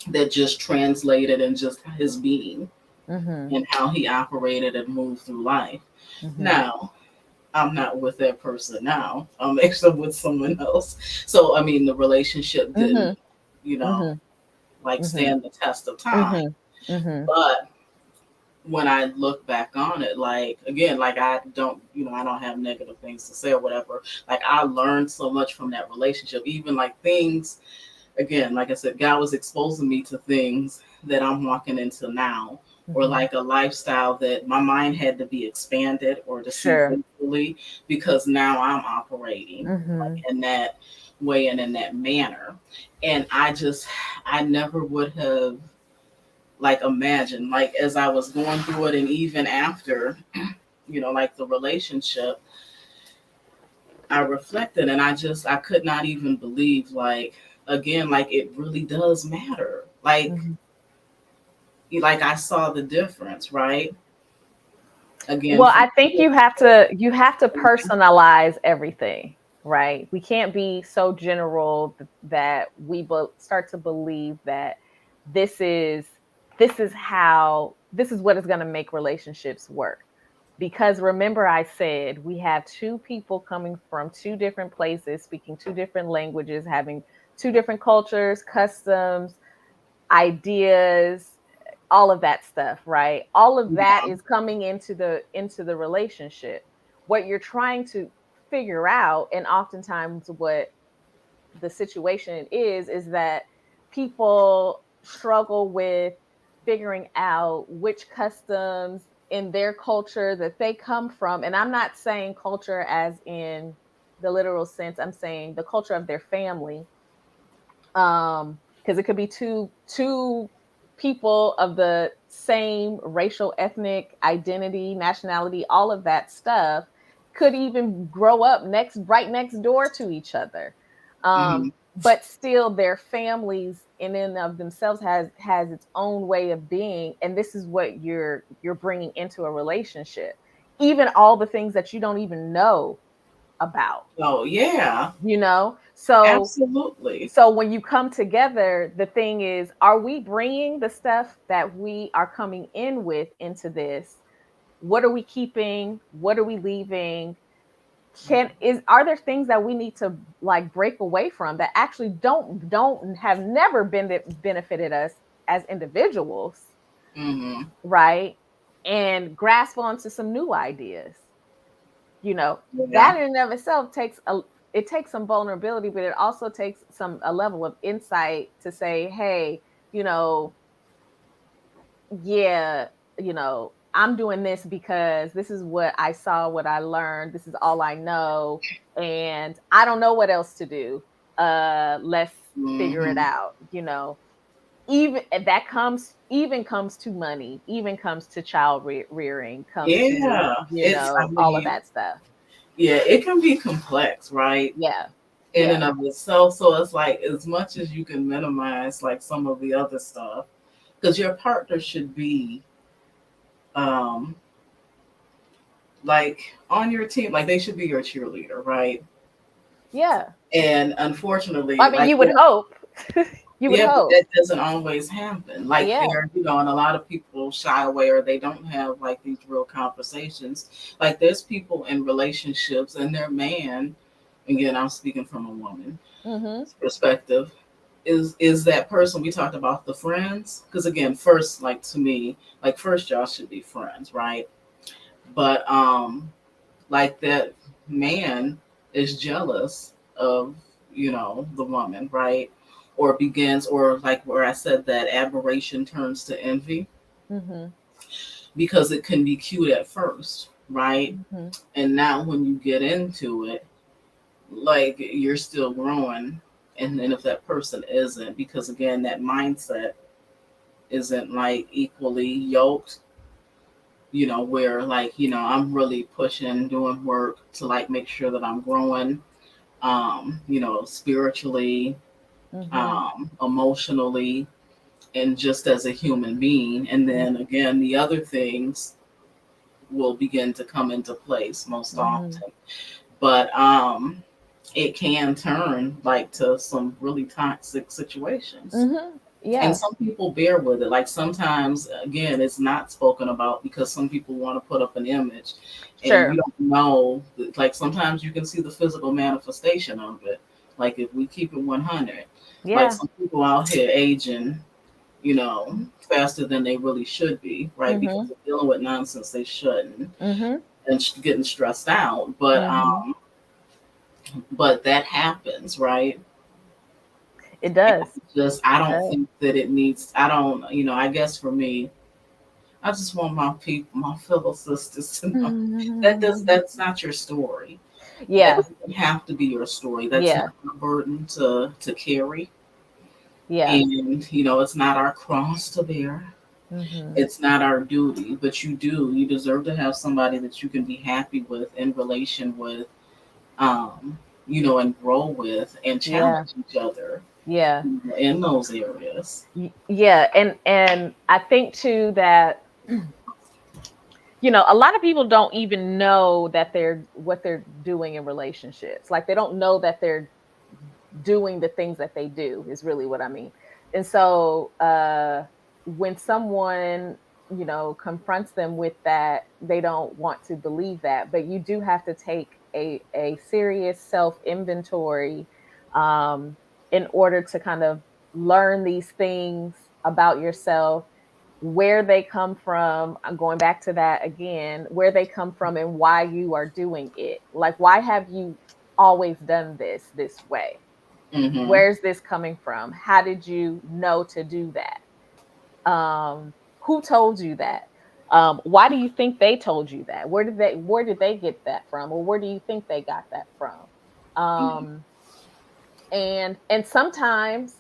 that just translated in just his being Mhm. and how he operated and moved through life. Mhm. Now, I'm not with that person now. I'm actually with someone else. So, I mean, the relationship didn't, Mhm. you know, Mhm. like Mhm. stand the test of time. Mhm. Mhm. But when I look back on it, like, again, like I don't have negative things to say or whatever. Like, I learned so much from that relationship, even like things, again, like I said, God was exposing me to things that I'm walking into now, or Mhm. like a lifestyle that my mind had to be expanded or to see Sure. visually, because now I'm operating like Mhm. in that way and in that manner. And I never would have like imagined, like as I was going through it and even after, like the relationship, I reflected and I could not even believe, like, again, like it really does matter. Mhm. Like I saw the difference, right? Again, Well, from I think you have to personalize everything, right? We can't be so general that we start to believe that this is this is what is going to make relationships work. Because remember, I said we have two people coming from two different places, speaking two different languages, having two different cultures, customs, ideas, all of that stuff, right? All of that yeah, is coming into the relationship. What you're trying to figure out, and oftentimes what the situation is that people struggle with figuring out which customs in their culture that they come from. And I'm not saying culture as in the literal sense, I'm saying the culture of their family, because it could be two people of the same racial, ethnic identity, nationality, all of that stuff could even grow up right next door to each other. Mm-hmm. But still their families in and of themselves has its own way of being, and this is what you're bringing into a relationship, even all the things that you don't even know about, Oh yeah, you know. So absolutely. when you come together, the thing is, are we bringing the stuff that we are coming in with into this? What are we keeping? What are we leaving? Are there things that we need to like break away from that actually don't have never been benefited us as individuals, Mm-hmm. right? And grasp onto some new ideas. You know, Yeah. that in and of itself takes some vulnerability, but it also takes a level of insight to say, hey, you know, yeah, I'm doing this because this is what I saw, what I learned, this is all I know, and I don't know what else to do. Let's figure it Mm-hmm. out, Even that comes to money, even comes to child rearing, comes to, Yeah, I all of mean, that stuff. yeah, it can be complex, right? Yeah. In Yeah. and of itself. So it's like as much as you can minimize like some of the other stuff, because your partner should be um like on your team, like they should be your cheerleader, right? Yeah. And unfortunately, I mean, like you would hope. You would yeah, but hope. that doesn't always happen. Like Yeah. there, and a lot of people shy away or they don't have like these real conversations. Like there's people in relationships and their man, again, I'm speaking from a woman Mm-hmm. perspective, is that person we talked about the friends. Because again, first, like to me, like first y'all should be friends, right? But like that man is jealous of the woman, right? Or begins, or like where I said that admiration turns to envy, Mm-hmm. because it can be cute at first, right? Mm-hmm. And now when you get into it, like you're still growing. And then if that person isn't, because again that mindset isn't like equally yoked, where like I'm really pushing, doing work to like make sure that I'm growing, spiritually, Mm-hmm. emotionally, and just as a human being. And then again the other things will begin to come into place most Mm-hmm. often. But it can turn like to some really toxic situations. Mm-hmm. And Yeah. some people bear with it. Like sometimes, again, it's not spoken about because some people want to put up an image and you Sure. don't know. Like sometimes you can see the physical manifestation of it. Like if we keep it 100, like Yeah. some people out here aging, faster than they really should be, right? Because Mm-hmm. they're dealing with nonsense they shouldn't Mm-hmm. and getting stressed out. But Mm-hmm. that happens, right? It And does. I It don't does. think that it needs. I don't. I guess for me, I just want my people, my fellow sisters, to know that that's not your story. That Yeah. doesn't have to be your story. That's Yeah. not a burden to carry, Yeah. and it's not our cross to bear. Mm-hmm. It's not our duty, but you deserve to have somebody that you can be happy with, in relation with, um, and grow with and Yeah. challenge each other Yeah. in those areas. Yeah. And I think too that a lot of people don't even know that they're what they're doing in relationships. Like they don't know that they're doing the things that they do is really what I mean. And so when someone, confronts them with that, they don't want to believe that. But you do have to take a serious self inventory um, in order to kind of learn these things about yourself, where they come from. I'm going back to that again, where they come from and why you are doing it. Like, why have you always done this way? Mm-hmm. Where's this coming from? How did you know to do that? Who told you that? Why do you think they told you that? Where did they get that from? Or where do you think they got that from? Mm-hmm. And sometimes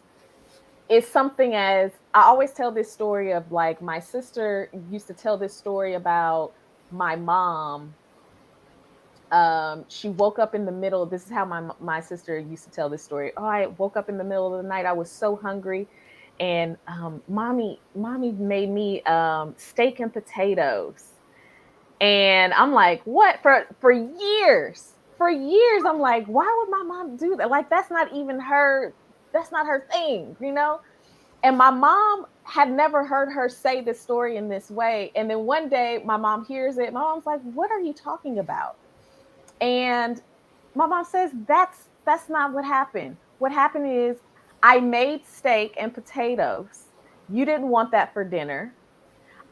is something as I always tell this story of like my sister used to tell this story about my mom. She woke up in the middle. This is how my sister used to tell this story. Oh, I woke up in the middle of the night. I was so hungry, and mommy made me steak and potatoes. And I'm like, what? For years, I'm like, why would my mom do that? Like, that's not even her. That's not her thing, you know. And my mom had never heard her say this story in this way. And then one day, my mom hears it. My mom's like, "What are you talking about?" And my mom says, that's not what happened. What happened is I made steak and potatoes. You didn't want that for dinner.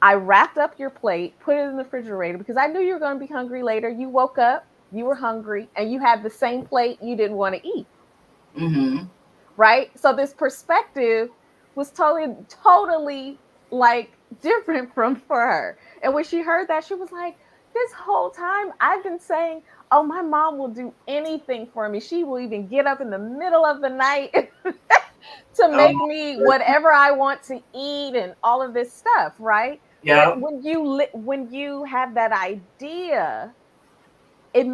I wrapped up your plate, put it in the refrigerator because I knew you were going to be hungry later. You woke up, you were hungry, and you had the same plate you didn't want to eat. Mm-hmm. Right? So this perspective was totally like different from for her. And when she heard that, she was like, this whole time I've been saying, oh, my mom will do anything for me. She will even get up in the middle of the night to make Oh, me whatever I want to eat and all of this stuff, right? But yeah. when you have that idea, it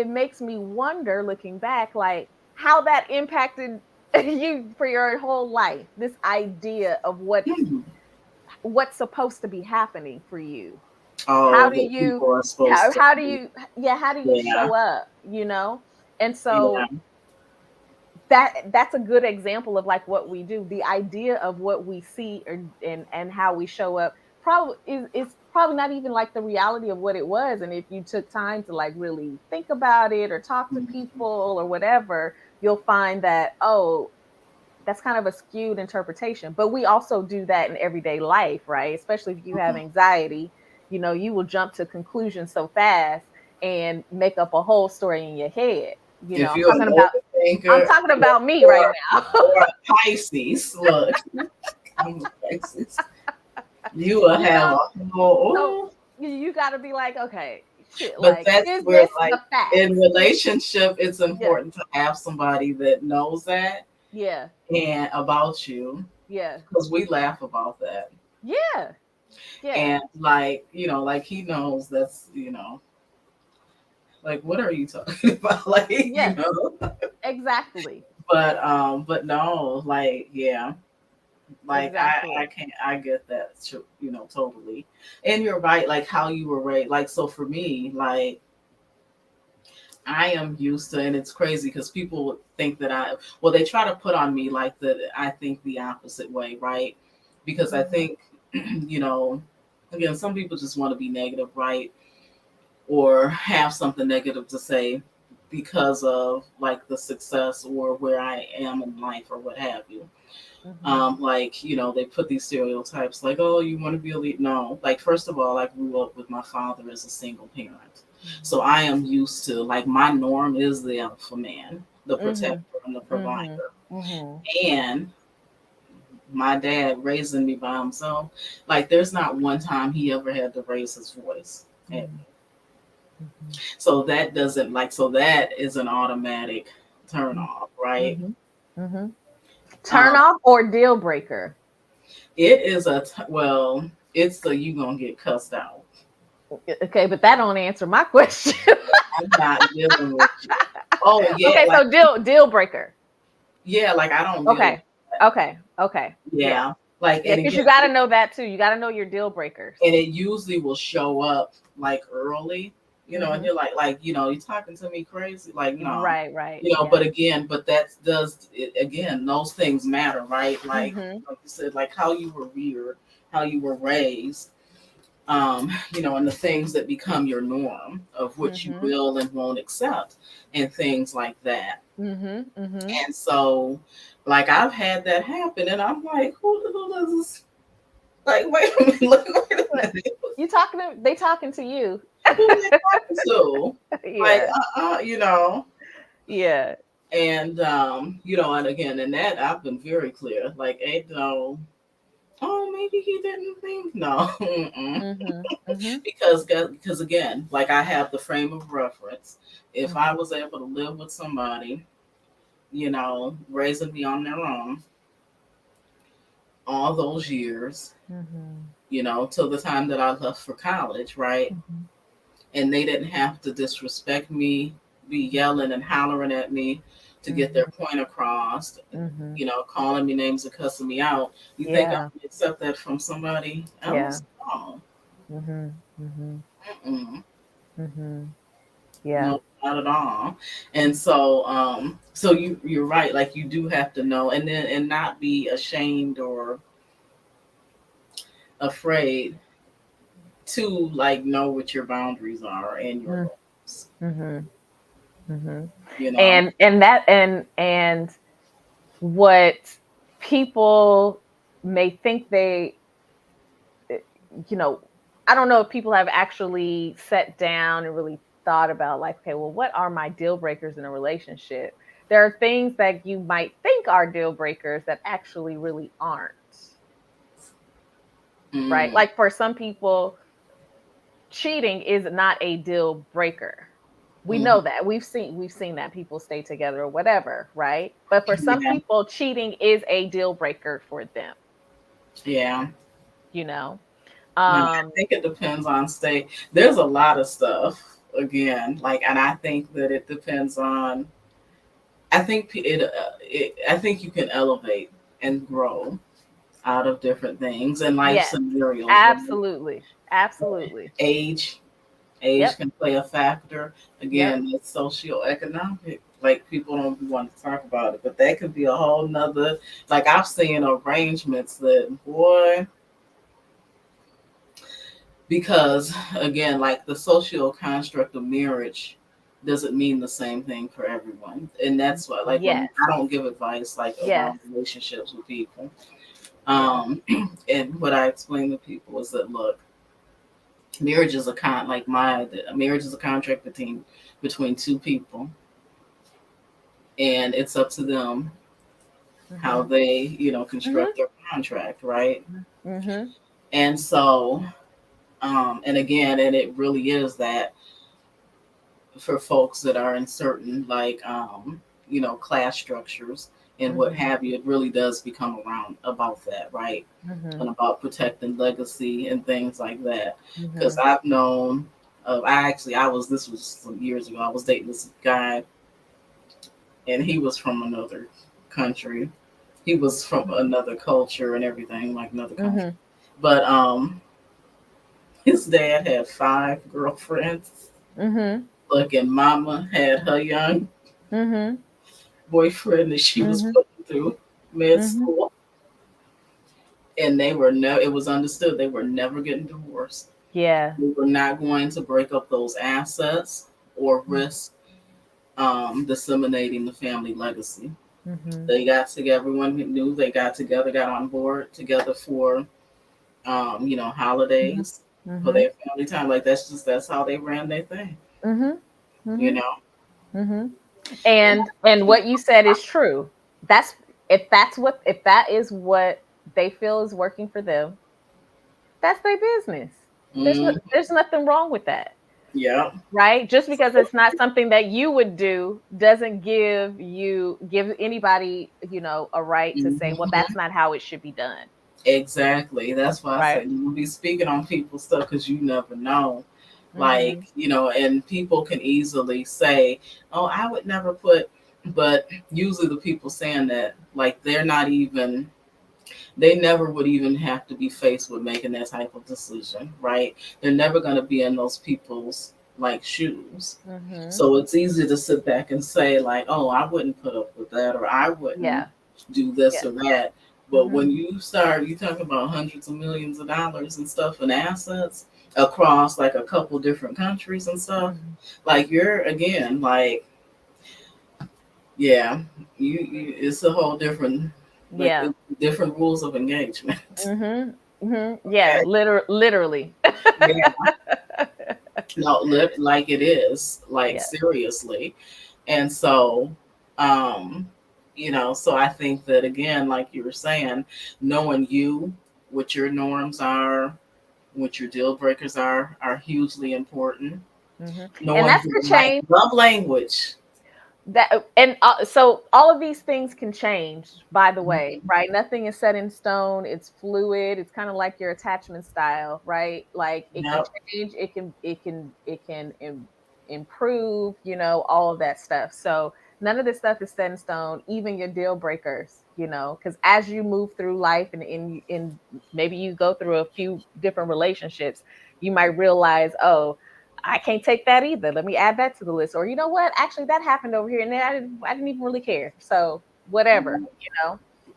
makes me wonder looking back like how that impacted you for your whole life, this idea of Hmm. what's supposed to be happening for you. Oh, How do that you people are supposed to. how do you yeah, how do you Yeah. show up, you know? And Yeah. so that's a good example of like what we do. The idea of what we see and how we show up probably is probably not even like the reality of what it was. And if you took time to like really think about it or talk to Mhm. people or whatever, you'll find that, oh, that's kind of a skewed interpretation. But we also do that in everyday life, right? Especially if you have anxiety, you know, you will jump to conclusions so fast and make up a whole story in your head. You know, If you're an I'm overthinker talking about me right or, now. or a Pisces, look, I'm a Pisces. You will You have know, a so whole. you got to be like, okay, shit, But like, that's is where, this like, the in facts? relationship, it's Yeah, important to have somebody that knows that yeah, and about you, yeah, because we laugh about that. yeah, yeah. And like, like he knows that's, like, what are you talking about? Like, Yes, exactly, but no, like, yeah. Like I exactly. can't, I get that, totally. And you're right, like how you were raised. Like, so for me, like, I am used to, and it's crazy because people would think that well, they try to put on me like that I think the opposite way, right? Because I Hmm. think, you know, again, some people just want to be negative, right? Or have something negative to say because of like the success or where I am in life or what have you. Hmm. Like, they put these stereotypes like, oh, you want to be elite. No, like, first of all, I grew up with my father as a single parent. So I am used to, like, my norm is the alpha man, the Hmm. protector and the Hmm. provider. Hmm. And my dad raising me by himself, like, there's not one time he ever had to raise his voice at me. Hmm. Hmm. So that doesn't, like, so that is an automatic turn off, right? Hmm. Hmm. Turn Um, off or deal breaker? it is well, it's the you gonna get cussed out. Okay, but that don't answer my question. I'm not dealing with you. Oh yeah, Okay, like, so deal breaker. yeah, like I don't deal with Okay. that. Okay. Okay. Yeah. Yeah, like, Yeah, and because again, you got to know that too. You got to know your deal breakers. and it usually will show up like early, and Hmm. you're like, you're talking to me crazy, like, no, Right. Right. Yeah. but again, but that does it again. Those things matter, right? Hmm. Like you said, like how you were reared, how you were raised, and the things that become your norm of what you Hmm. will and won't accept, and things like that. Hmm. Hmm. And so, like, I've had that happen, and I'm like, who does this? Like, wait a minute, wait a minute, You talking to they talking to you? who am I talking to? Like, Yeah. Yeah. and again, and that I've been very clear. Like, ain't no, oh, maybe he didn't think, no, mm-mm. Hmm. Hmm. Because again, like, I have the frame of reference. If I Hmm. was able to live with somebody, raising me on their own, all those years, Mm-hmm. you know, till the time that I left for college, right? Mm-hmm. And they didn't have to disrespect me, be yelling and hollering at me to get Mm-hmm. their point across, Mm-hmm. you know, calling me names and cussing me out. You think I Yeah. would accept that from somebody Yeah. else? Oh, Mm-hmm. Mm-hmm. mm-mm. Mm-hmm. Yeah. No, not at all. And so, so you're right. Like you do have to know, and then and not be ashamed or afraid to like know what your boundaries are and your limits. Mm-hmm. Mm-hmm. You know. And what people may think they, you know, I don't know if people have actually sat down and really thought about, like, okay, well, what are my deal breakers in a relationship? There are things that you might think are deal breakers that actually really aren't, right? Mm, Like for some people, cheating is not a deal breaker. We mhm. know that. We've seen that people stay together or whatever, right? But for some Yeah, people, cheating is a deal breaker for them, yeah. you know. No, I Um think it depends on state. There's a lot of stuff again, like, and I think that it depends on. I think I think you can elevate and grow out of different things and life yes, scenarios. Right? absolutely. Absolutely. Age, age Yep. can play a factor. Yep. Again, it's socioeconomic. Like people don't want to talk about it, but that could be a whole nother. Like I've seen arrangements that boy, because again, like the social construct of marriage doesn't mean the same thing for everyone, and that's why, like, when Yes. I don't give advice like Yes. around relationships with people, Yeah. um, and what I explain to people is that look, marriage is a marriage is a contract between two people, and it's up to them how Mhm. they Mhm. construct their contract, right? Mhm. And so, and again, and it really is that for folks that are in certain class structures and what Mhm. have you, it really does become around about that, right? And Mhm. about protecting legacy and things like that. Because Mhm. I've known of I was this was some years ago, I was dating this guy and he was from another country. He was from another culture and everything, like another country. Mhm. But his dad had five girlfriends. Mhm. Look, and mama had her young Mhm. boyfriend that she was Mhm. putting through med Mhm. school, and they were no. It was understood they were never getting divorced. Yeah. We were not going to break up those assets or risk disseminating the family legacy. Mhm. They got together. Everyone knew they got together, got on board together for Mhm. holidays for Mhm. their family time. Like that's how they ran their thing. Mhm. You Mhm. know, Mhm. and And what you said is true. That's if that is what they feel is working for them, that's their business. mm, There's nothing wrong with that. yeah. Right? Just because it's not something that you would do doesn't give anybody, a right to say, well, Mhm. that's not how it should be done. Exactly. That's why I Right? said you be speaking on people's stuff because you never know. Like, Mhm. and people can easily say, oh, I would never put, but usually the people saying that, like, they never would even have to be faced with making that type of decision, right? They're never going to be in those people's, like, shoes. Mhm. So it's easy to sit back and say, like, oh, I wouldn't put up with that, or I wouldn't Yeah. do this Yeah. or that. But when Mhm. you talk about hundreds of millions of dollars and stuff and assets across like a couple different countries and stuff, Mhm. like you're again, like, yeah, it's a whole different, like, Yeah. different rules of engagement. Mhm. Mhm. Yeah, Okay. literally. Yeah. No, like it is, like Yeah. seriously. And so, um, so I think that again, like you were saying, knowing what your norms are, what your deal breakers are hugely important. Mhm. And Knowing that's your the change. love language. that and so all of these things can change, by the way, Mhm. right? Nothing is set in stone. It's fluid. It's kind of like your attachment style, right? Like it can Yep. change, improve, all of that stuff. So none of this stuff is set in stone, even your deal breakers, because as you move through life, and in maybe you go through a few different relationships, you might realize, oh, I can't take that either. Let me add that to the list. Or you know what? Actually, that happened over here, and I didn't even really care. So whatever,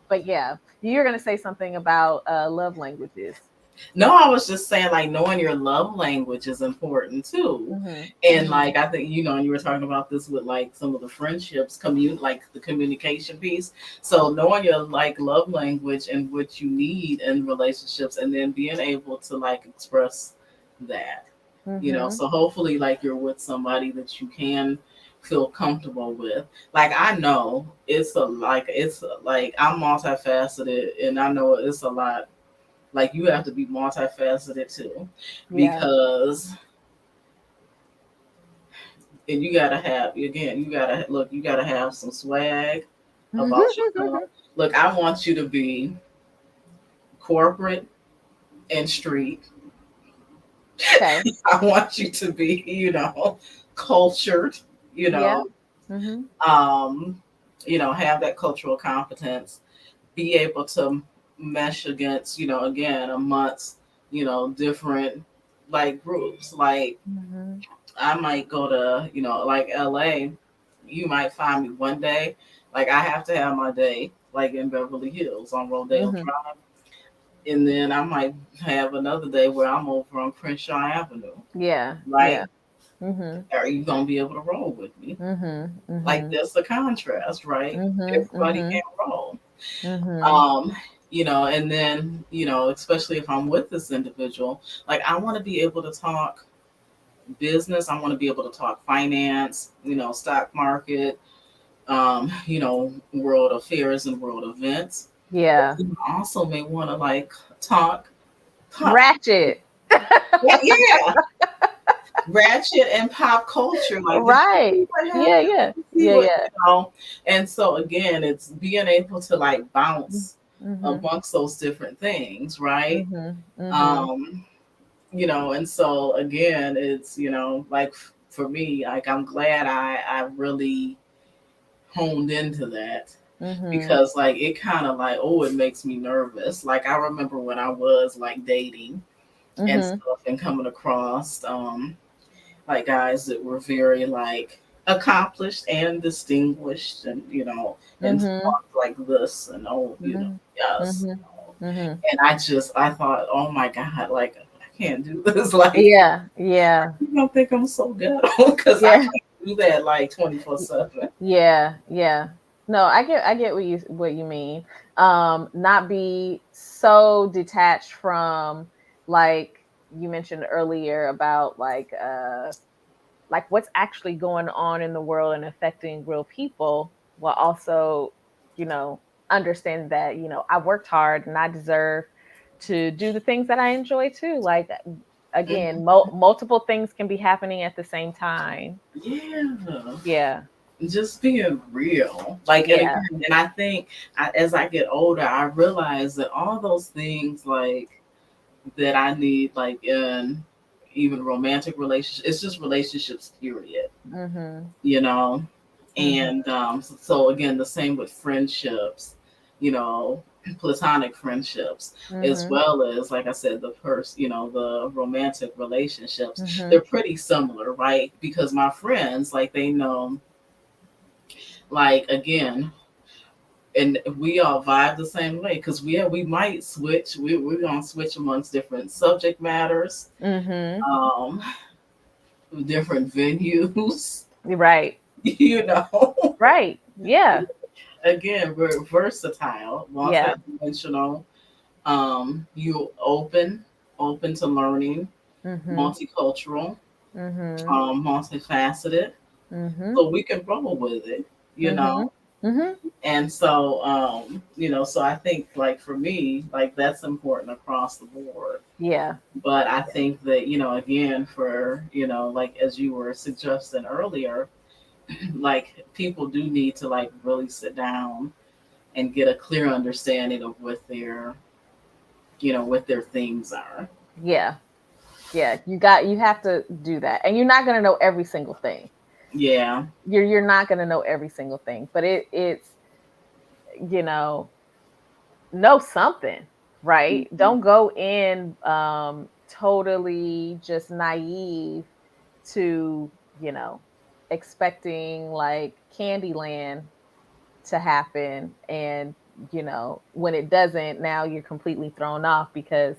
But yeah, you're gonna say something about love languages. No, I was just saying, like, knowing your love language is important too. Mhm. And Mhm. like, I think, and you were talking about this with like some of the friendships, like the communication piece. So knowing your like love language and what you need in relationships, and then being able to like express that, Mhm. so hopefully like you're with somebody that you can feel comfortable with. Like, I know it's like I'm multifaceted, and I know it's a lot. Like, you have to be multifaceted too, Yeah. because and you gotta have, again, you gotta have some swag about yourself. Look, I want you to be corporate and street. Okay. I want you to be, cultured, you Yeah. know, Mhm. um, have that cultural competence, be able to mesh against, again, amongst, different like groups. Like, Mhm. I might go to, like LA. You might find me one day, like I have to have my day, like in Beverly Hills on Rodeo Mhm. Drive. And then I might have another day where I'm over on Crenshaw Avenue. Yeah. Yeah. Like, Mhm. are you going to be able to roll with me? Mhm. Like, Mhm. there's the contrast, right? Mhm. Everybody Mhm. can't roll. Mhm. Um, and then, especially if I'm with this individual, like I want to be able to talk business. I want to be able to talk finance, stock market, world affairs and world events. Yeah. You also may want to like talk pop, Ratchet. yeah, ratchet and pop culture. Like, did you see Right. what Yeah. happened? Yeah. Did you see Yeah. what, Yeah. And so again, it's being able to like bounce Mhm. amongst those different things, right? Mhm. Mhm. Um, and so again, it's, like for me, like I'm glad I really honed into that, Mhm. because like it kind of like, oh, it makes me nervous. Like, I remember when I was like dating and Mhm. stuff, and coming across like guys that were very like accomplished and distinguished, and and Mhm. talk like this, and oh, Mhm. yes. Mhm. Mhm. And I thought, oh my God, like I can't do this. Like, Yeah. Yeah. you don't think I'm so good? Because I Yeah. can't do that like 24/7. Yeah. Yeah. No, I get what you mean. Not be so detached from, like you mentioned earlier, about like what's actually going on in the world and affecting real people, while also, you know, understand that, I worked hard and I deserve to do the things that I enjoy too. Like, again, Mhm. multiple things can be happening at the same time. Yeah, Yeah. just being real. Like, and Yeah. again, and I think as I get older, I realize that all those things like that I need, like in even romantic relationships, it's just relationships, period. Mhm. You know, Mhm. and so again, the same with friendships. You know, platonic friendships, as Mhm. well as, like I said, the romantic relationships. They're Mhm. pretty similar, right? Because my friends, like, they know, like, again, and we all vibe the same way, because we might switch. We're gonna switch amongst different subject matters, Mhm. um, different venues. Right. You know, Right. Yeah. again, we're versatile, Yeah. multi-dimensional. You open to learning, Mhm. multicultural, Mhm. multifaceted, Mhm. so we can roll with it, you Mhm. know. Mhm. And so, so I think, like, for me, like, that's important across the board. Yeah. But I think that, again, for, like, as you were suggesting earlier, like people do need to like really sit down and get a clear understanding of what their, what their themes are. Yeah. Yeah. You have to do that. And you're not going to know every single thing. Yeah. You're not going to know every single thing, but it's, you know something, right? Mhm. Don't go in totally just naive to, expecting like Candyland to happen, and when it doesn't, now you're completely thrown off because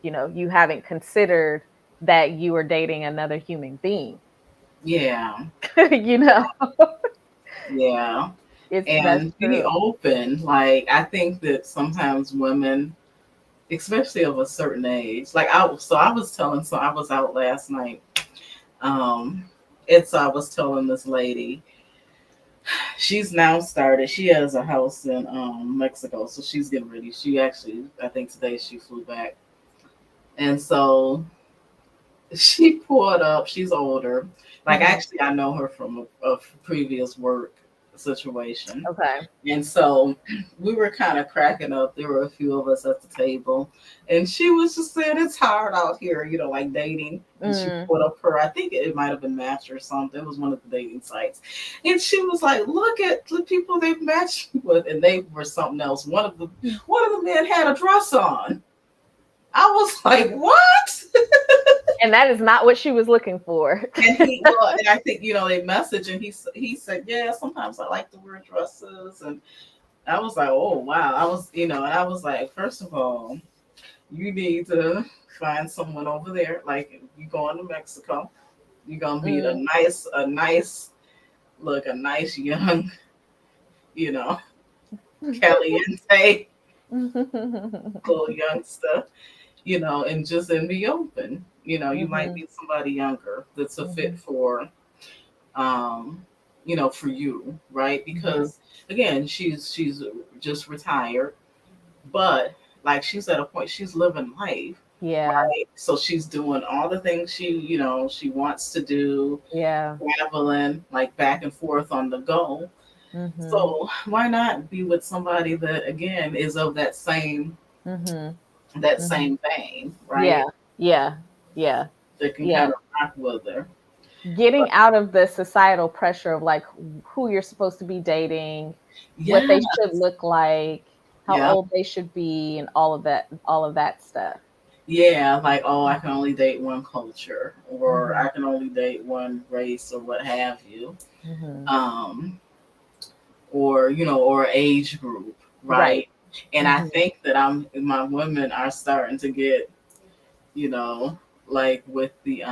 you haven't considered that you are dating another human being. Yeah. you know Yeah. that's And be true. open. Like I think that sometimes women, especially of a certain age, like I was telling, so I was out last night. Um, it's I was telling this lady, she's now started. She has a house in Mexico, so she's getting ready. She actually, I think today she flew back, and so she pulled up. She's older. Like Mhm. actually, I know her from a previous work situation. Okay. And so we were kind of cracking up. There were a few of us at the table. And she was just saying it's hard out here, like dating. And she Mm. put up I think it might have been Match or something. It was one of the dating sites. And she was like, look at the people they've matched with. And they were something else. One of the men had a dress on. I was like, what? And that is not what she was looking for. And I think, they messaged and he said, yeah, sometimes I like to wear dresses. And I was like, oh wow. And I was like, first of all, you need to find someone over there. Like you going to Mexico, you're gonna meet Mm. a nice young, you know, caliente little youngster, and be open. You might Mhm. meet somebody younger that's a fit Mhm. for um, for you, right? Mhm. Because again, she's just retired, but like she's at a point she's living life, Yeah. right? So she's doing all the things she wants to do, Yeah. traveling like back and forth on the go. Mhm. So why not be with somebody that again is of Mhm. that Mhm. same vein, Yeah. right? Yeah. Yeah. That can Yeah. kind of rock with her. Getting But out of the societal pressure of like who you're supposed to be dating, what yeah, they should look like, how yeah, old they should be, and all of that stuff. yeah, like, oh, I can only date one culture, or Mhm. I can only date one race, or what have you. Mhm. Um, or or age group, Right. right? And I Mhm. think that my women are starting to get, you know, like with the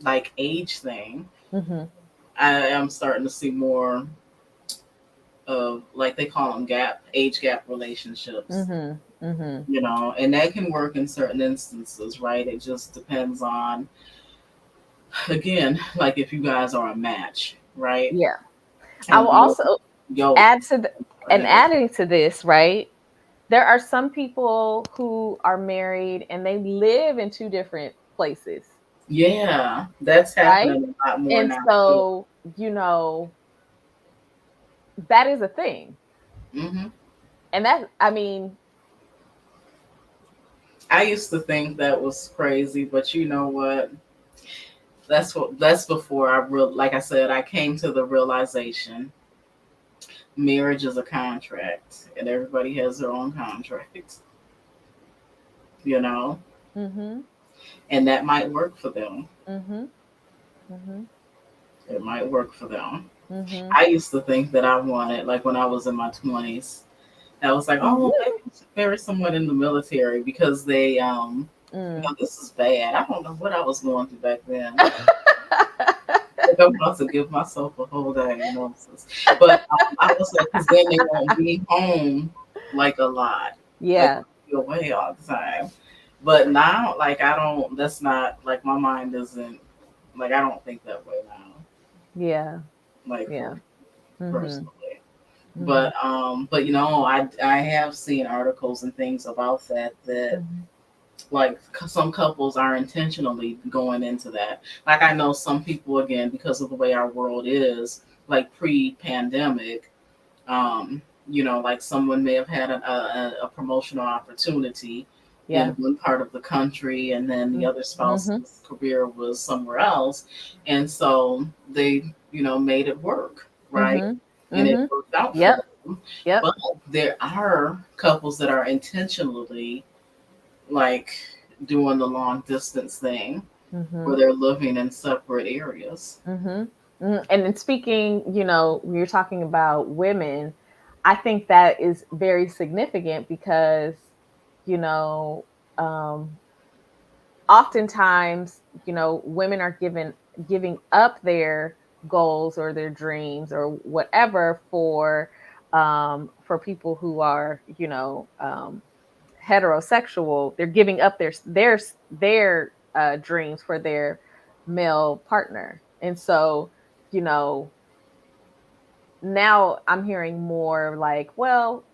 like age thing, Mhm. I am starting to see more of like they call them age gap relationships, Mhm. Mhm. and that can work in certain instances, right? It just depends on, again, like if you guys are a match, right? Yeah. I will And you're also add yoked, to and right? adding to this, right? There are some people who are married and they live in two different places, Yeah, that's right? happening a lot more And now too. so, that is a thing. Hmm. And that, I mean, I used to think that was crazy, but you know what? That's before like I said, I came to the realization marriage is a contract and everybody has their own contract, you know, mhm, and that might work for them. mhm, mhm, It might work for them. mhm. I used to think that I wanted, like when I was in my 20s, I was like, oh, maybe I should marry someone in the military because they, Mm. this is bad. I don't know what I was going through back then. Like I'm about to give myself a whole diagnosis. But I was like, because then they won't be home like a lot. Like Yeah, they'll be away all the time. But now, like I don't. That's not like my mind isn't like I don't think that way now. yeah, Like for yeah. me Mhm, personally. mhm, But I have seen articles and things about that mhm. like some couples are intentionally going into that. Like I know some people, again, because of the way our world is, like pre-pandemic, like someone may have had a promotional opportunity in Yeah. one part of the country, and then the other Mm-hmm. spouse's career was somewhere else, and so they, made it work, right? Mm-hmm. And it Mm-hmm. worked out for Yep. them. Yep. But there are couples that are intentionally like doing the long distance thing Mm-hmm. where they're living in separate areas. Mm-hmm. And then speaking, when you're talking about women, I think that is very significant because, you know, um, oftentimes, women are giving up their goals or their dreams or whatever for people who are, heterosexual. They're giving up their dreams for their male partner. And so, you know, now I'm hearing more like, well,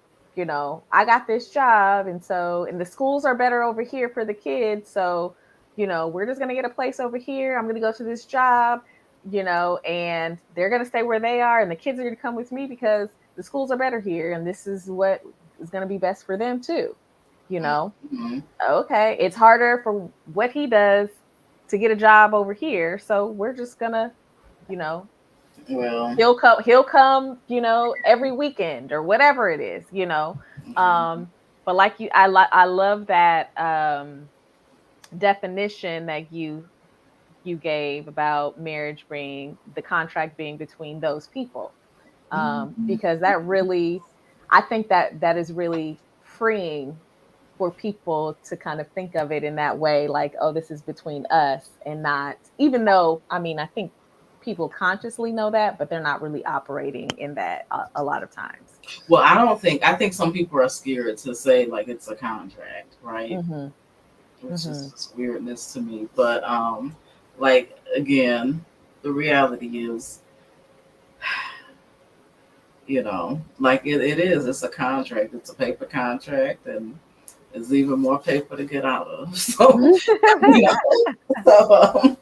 I got this job, and the schools are better over here for the kids. So, we're just going to get a place over here. I'm going to go to this job, and they're going to stay where they are. And the kids are going to come with me because the schools are better here. And this is what is going to be best for them too. You know, Mhm. okay, it's harder for what he does to get a job over here. So we're just going to, you know, Well, he'll come every weekend or whatever it is. mhm. But like I love that definition that you gave about marriage being the contract being between those people, Mhm. because that really, I think that is really freeing for people to kind of think of it in that way, like, oh, this is between us, and not, even though, I mean, I think people consciously know that, but they're not really operating in that a lot of times. Well, I think some people are scared to say like it's a contract, right? Mhm. Which is Mhm. just weirdness to me. But like again, the reality is, like it is. It's a contract. It's a paper contract, and there's even more paper to get out of. So you know, so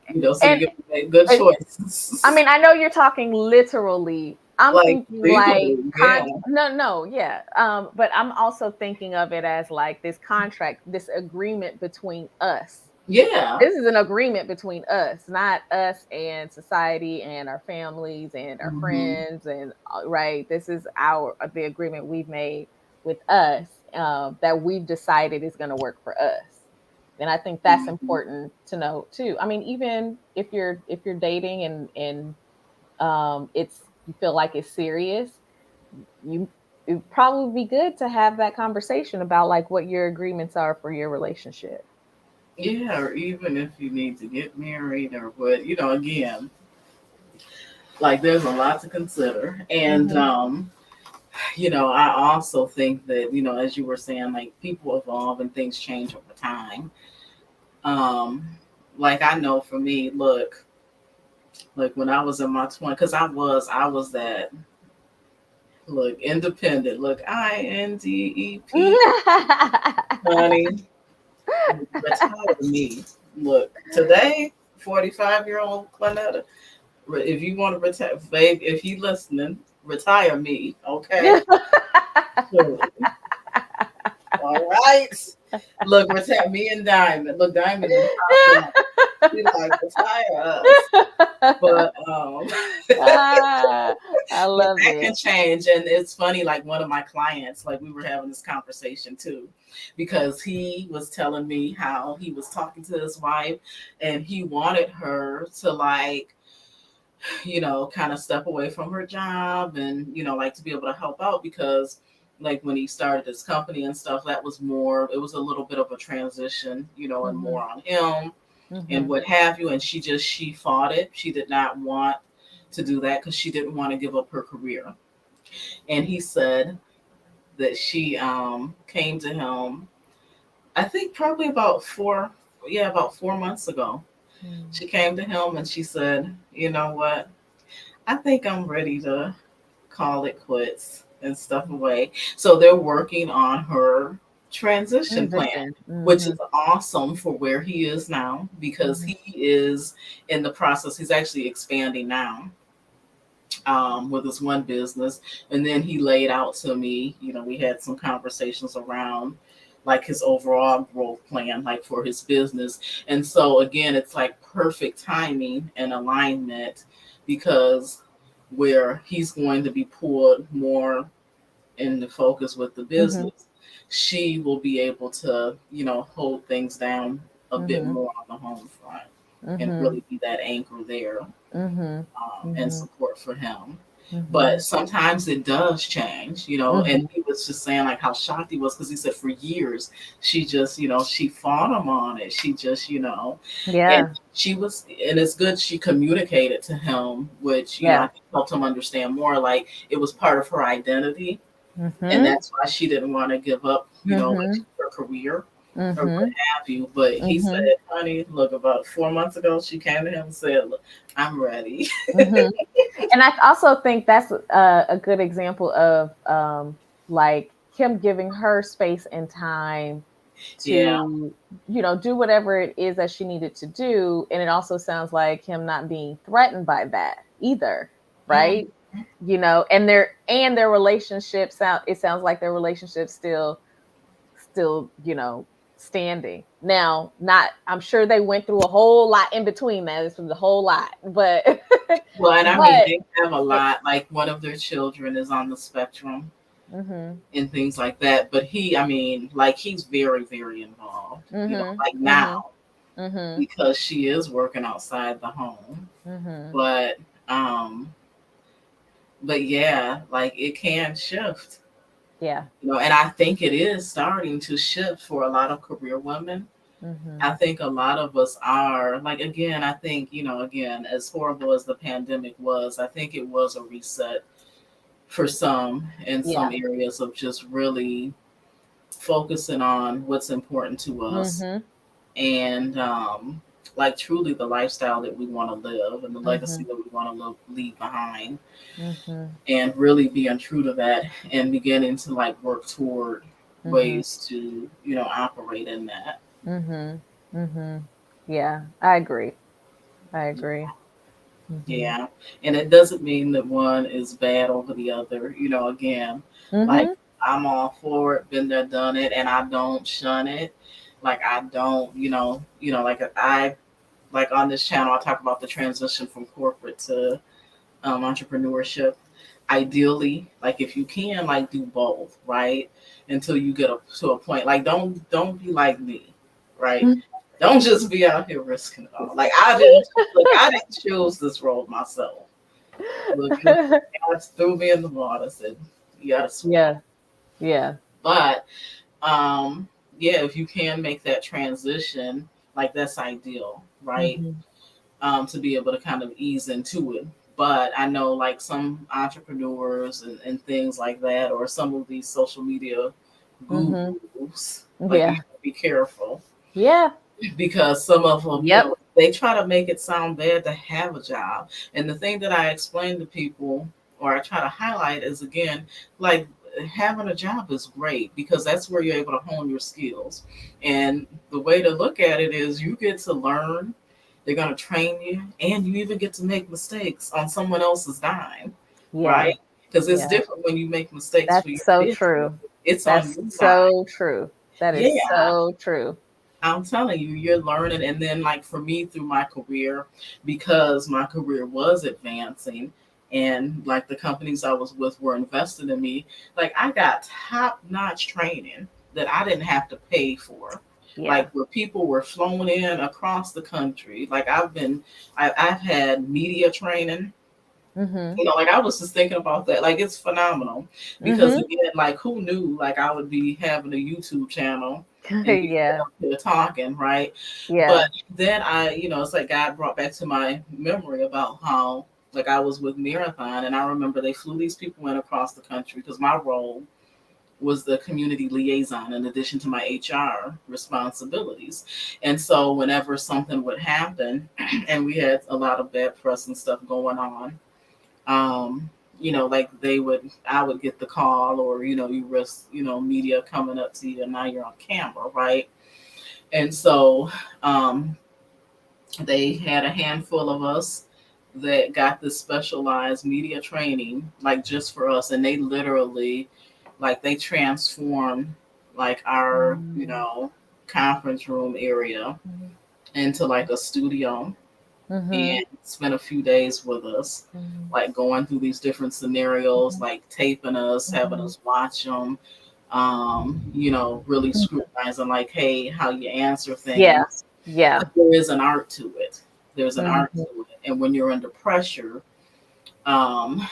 so you And get to make good I choices. mean, I know you're talking literally. I'm Like thinking like legally, yeah, no, yeah. But I'm also thinking of it as like this contract, this agreement between us. yeah. This is an agreement between us, not us and society and our families and our Hmm. friends, and right. This is the agreement we've made with us, that we've decided is going to work for us. And I think that's Hmm. important to know too. I mean, even if you're dating and it's, you feel like it's serious, you it'd probably be good to have that conversation about like what your agreements are for your relationship. Yeah, or even if you need to get married or what, again, like there's a lot to consider. And Hmm. I also think that, as you were saying, like people evolve and things change over time. Um, like I know for me, look, like when I was in my 20s, because I was that, look, independent, look, INDEP, honey, retire me. Look, today, 45-year-old Clonetta, if you want to retire, babe, if you listening, retire me, okay? Sure. All right. Look, retire me and Diamond. Look, Diamond and popped out. She like retire us. But Ah, I but love that can it. change. And it's funny, like one of my clients, like we were having this conversation too, because he was telling me how he was talking to his wife and he wanted her to like, kind of step away from her job and, like to be able to help out because like when he started his company and stuff, it was a little bit of a transition, and Hmm. more on him and Hmm. what have you. And she fought it. She did not want to do that because she didn't want to give up her career. And he said that she came to him, I think probably about 4 months ago. She came to him and she said, you know what? I think I'm ready to call it quits and stuff away. So they're working on her transition plan, Transition. which is awesome for where he is now because he is in the process. He's actually expanding now with his one business. And then he laid out to me, we had some conversations around like his overall growth plan, like for his business. And so again, it's like perfect timing and alignment because where he's going to be pulled more into focus with the business, she will be able to, hold things down a bit more on the home front and really be that anchor there and support for him. But sometimes it does change, and he was just saying like how shocked he was because he said for years she just, she fought him on it. She just, and she was, and it's good she communicated to him, which, I think helped him understand more. Like it was part of her identity. And that's why she didn't want to give up, like her career or what have you. But he said, honey, look, about 4 months ago, she came to him and said, look, I'm ready. And I also think that's a good example of like him giving her space and time to, do whatever it is that she needed to do. And it also sounds like him not being threatened by that either. Right. And their relationship it sounds like their relationship still, standing. Now, I'm sure they went through a whole lot in between that. This was a whole lot, but well, and I mean, they have a lot. Like one of their children is on the spectrum and things like that. But he's very, very involved. Like now, because she is working outside the home. But yeah, like it can shift. Yeah. And I think it is starting to shift for a lot of career women. I think a lot of us are like, again, I think, again, as horrible as the pandemic was, I think it was a reset for some in some areas of just really focusing on what's important to us and like truly the lifestyle that we want to live and the legacy that we want to leave behind and really being true to that and beginning to like work toward ways to, operate in that. Yeah, I agree. Yeah. And it doesn't mean that one is bad over the other. Again, like I'm all for it, been there, done it, and I don't shun it. Like I don't, like on this channel, I talk about the transition from corporate to entrepreneurship. Ideally, like if you can, like do both, right? Until you get to a point, like don't be like me, right? Don't just be out here risking it all. Like I didn't choose this road myself. Look, God threw me in the water, said you gotta swim. Yeah. But if you can make that transition, like that's ideal, right? To be able to kind of ease into it. But I know like some entrepreneurs and things like that, or some of these social media gurus, like you have to be careful. Yeah. Because some of them, they try to make it sound bad to have a job. And the thing that I explain to people, or I try to highlight is again, like having a job is great because that's where you're able to hone your skills. And the way to look at it is you get to learn. They're going to train you, and you even get to make mistakes on someone else's dime, right? Because it's different when you make mistakes. That's for your so business. true. It's That's on you. So true. That is so true. I'm telling you, you're learning. And then like for me through my career, because my career was advancing and like the companies I was with were invested in me, like I got top-notch training that I didn't have to pay for. Like where people were flown in across the country. Like I've had media training. Like I was just thinking about that. Like it's phenomenal because again, like who knew like I would be having a YouTube channel and be talking, right? But then it's like God brought back to my memory about how like I was with Marathon and I remember they flew these people in across the country because my role was the community liaison in addition to my HR responsibilities. And so whenever something would happen and we had a lot of bad press and stuff going on, like I would get the call, or, you risk, media coming up to you, and now you're on camera, right? And so they had a handful of us that got this specialized media training, like just for us. And they literally, like, they transformed like our, conference room area into like a studio, and spent a few days with us, like going through these different scenarios, like taping us, having us watch them, really scrutinizing, like, hey, how you answer Yeah. things. Yeah. But there is an art to it. There's an art Mhm. to it. And when you're under pressure, again,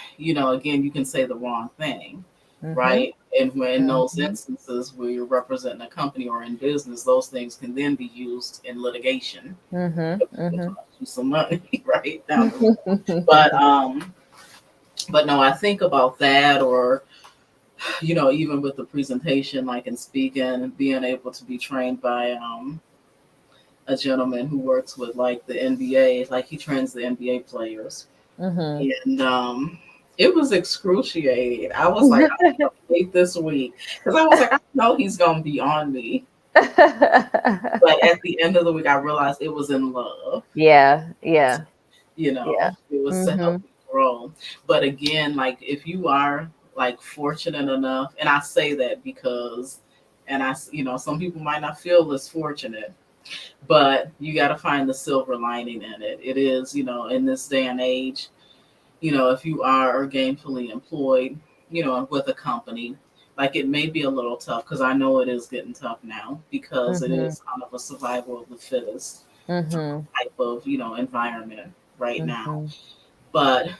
you can say the wrong thing, Mhm. right? And when those Mhm. instances where you're representing a company or in business, those things can then be used in litigation. Mhm. To Mhm. cost you some money, right? Down the road. But no, I think about that, or even with the presentation, like in speaking, being able to be trained by a gentleman who works with like the NBA, like he trains the NBA players. Mhm. And it was excruciating. I was like, I'm gonna wait this week, because I was like, I know he's gonna be on me. But at the end of the week, I realized it was in love. Yeah. Yeah. Yeah. It was to help Mhm. me grow. But again, like, if you are like fortunate enough, and I say that because, and some people might not feel as fortunate, but you got to find the silver lining in it. It is, in this day and age, if you are gainfully employed, with a company, like, it may be a little tough, because I know it is getting tough now, because it Mhm. is kind of a survival of the fittest Mhm. type of, environment right now. Mhm. But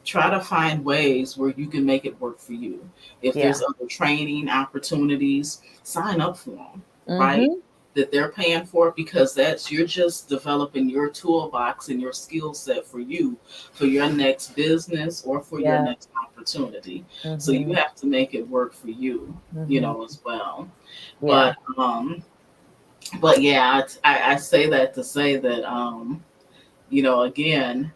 try to find ways where you can make it work for you. If Yeah. there's other training opportunities, sign up for them, right? Mhm. That they're paying for, because you're just developing your toolbox and your skill set for you, for your next business or for your Yeah. next opportunity. So you Mhm. have to make it work for you, Mhm. as well. Yeah. But yeah, I say that to say that again,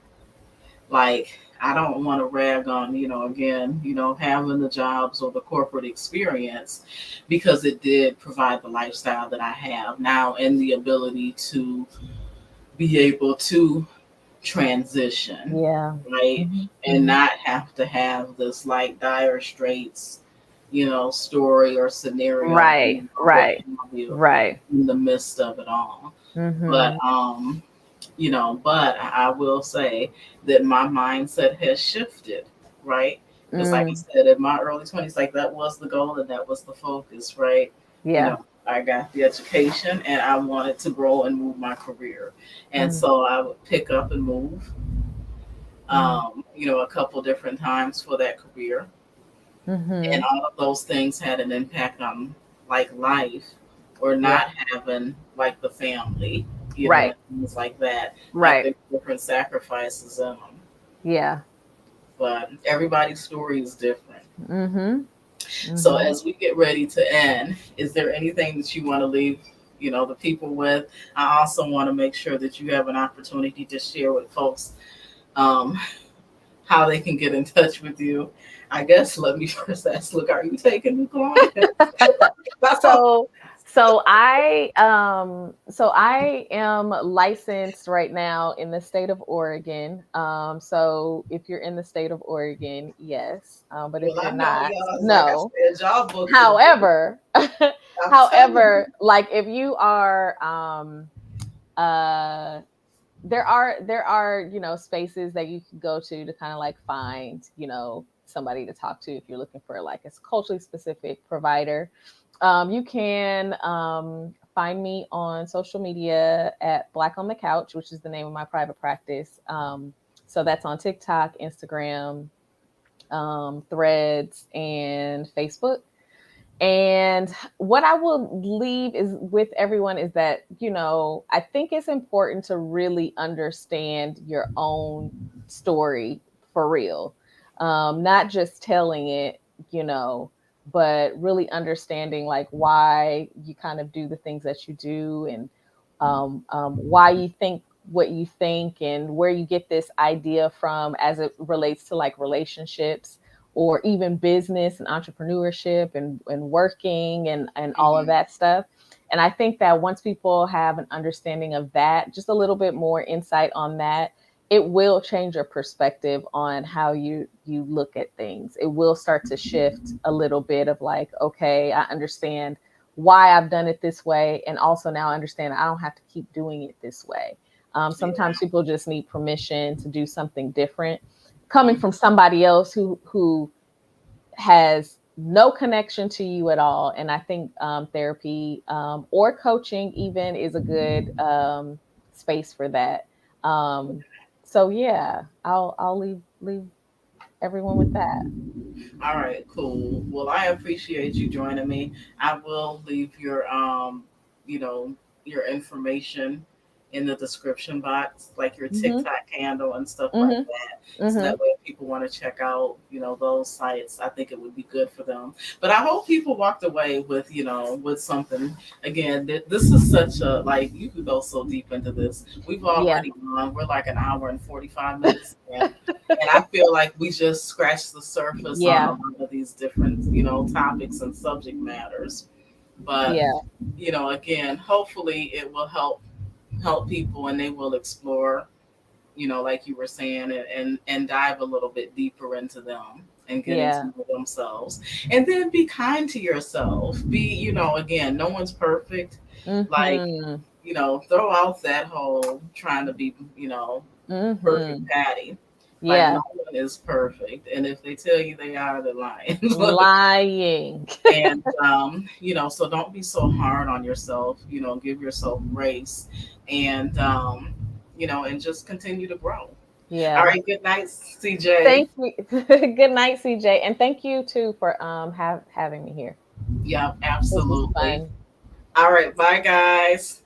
like, I don't want to rag on, again, having the jobs or the corporate experience, because it did provide the lifestyle that I have now, and the ability to be able to transition, Yeah. right? Mhm. And Mhm. not have to have this like dire straits, story or scenario, Right. or what Right. have you, Right. in the midst of it all. But Mhm. but I will say that my mindset has shifted, right? Because, like I Mm. said, in my early 20s, like, that was the goal and that was the focus, right? Yeah. I got the education and I wanted to grow and move my career. And Mm. so I would pick up and move, Mm. a couple different times for that career. And Mhm. all of those things had an impact on, like, life, or Yeah. not having like the family, Right. and things like that. Like, Right. there's different sacrifices in them, Yeah. but everybody's story is different. Mhm. So Mhm. as we get ready to end, is there anything that you want to leave, the people with? I also want to make sure that you have an opportunity to share with folks um, how they can get in touch with you. I guess let me first ask, look, are you taking new clients? That's all. So so I am licensed right now in the state of Oregon. So if you're in the state of Oregon, yes. But if Well, you're I know not, y'all, like I no. said, y'all booked it. However, I'm telling you. like if you are uh there are spaces that you can go to kind of like find somebody to talk to if you're looking for like a culturally specific provider. You can find me on social media at Black on the Couch, which is the name of my private practice. So that's on TikTok, Instagram, Threads, and Facebook. And what I will leave is with everyone is that, I think it's important to really understand your own story for real. Not just telling it, you know, but really understanding like why you kind of do the things that you do and why you think what you think and where you get this idea from as it relates to like relationships or even business and entrepreneurship and working and all of Mhm. that stuff. And I think that once people have an understanding of that, just a little bit more insight on that, it will change your perspective on how you look at things. It will start to shift a little bit of like, okay, I understand why I've done it this way, and also now I understand I don't have to keep doing it this way. Yeah. Sometimes people just need permission to do something different, coming Mhm. from somebody else who has no connection to you at all. And I think therapy or coaching even is a good space for that. Um, so yeah, I'll leave everyone with that. All right, cool. Well, I appreciate you joining me. I will leave your you know, your information in the description box, like your Hmm. TikTok handle and stuff like Hmm. that. So Hmm. that way if people want to check out, you know, those sites, I think it would be good for them. But I hope people walked away with, you know, with something. Again, this is such a, like, you could go so deep into this. We've Yeah. already gone, we're like an hour and 45 minutes in. And I feel like we just scratched the surface on a Yeah. lot of these different, you know, topics and subject matters. But, Yeah. you know, again, hopefully it will help people and they will explore, you know, like you were saying, and dive a little bit deeper into them and getting to Yeah. know themselves. And then be kind to yourself. Be, you know, again, no one's perfect. Like, Hmm. you know, throw out that whole trying to be, you know, perfect Hmm. Patty. Like, no Yeah. one is perfect, and if they tell you they are, they're lying. Lying. And you know, so don't be so hard on yourself. You know, give yourself grace, and you know, and just continue to grow. All Yeah. right. Good night, CJ. Thank you. Good night, CJ. And thank you too for having me here. Yeah, This was absolutely. fun. All right. Bye, guys.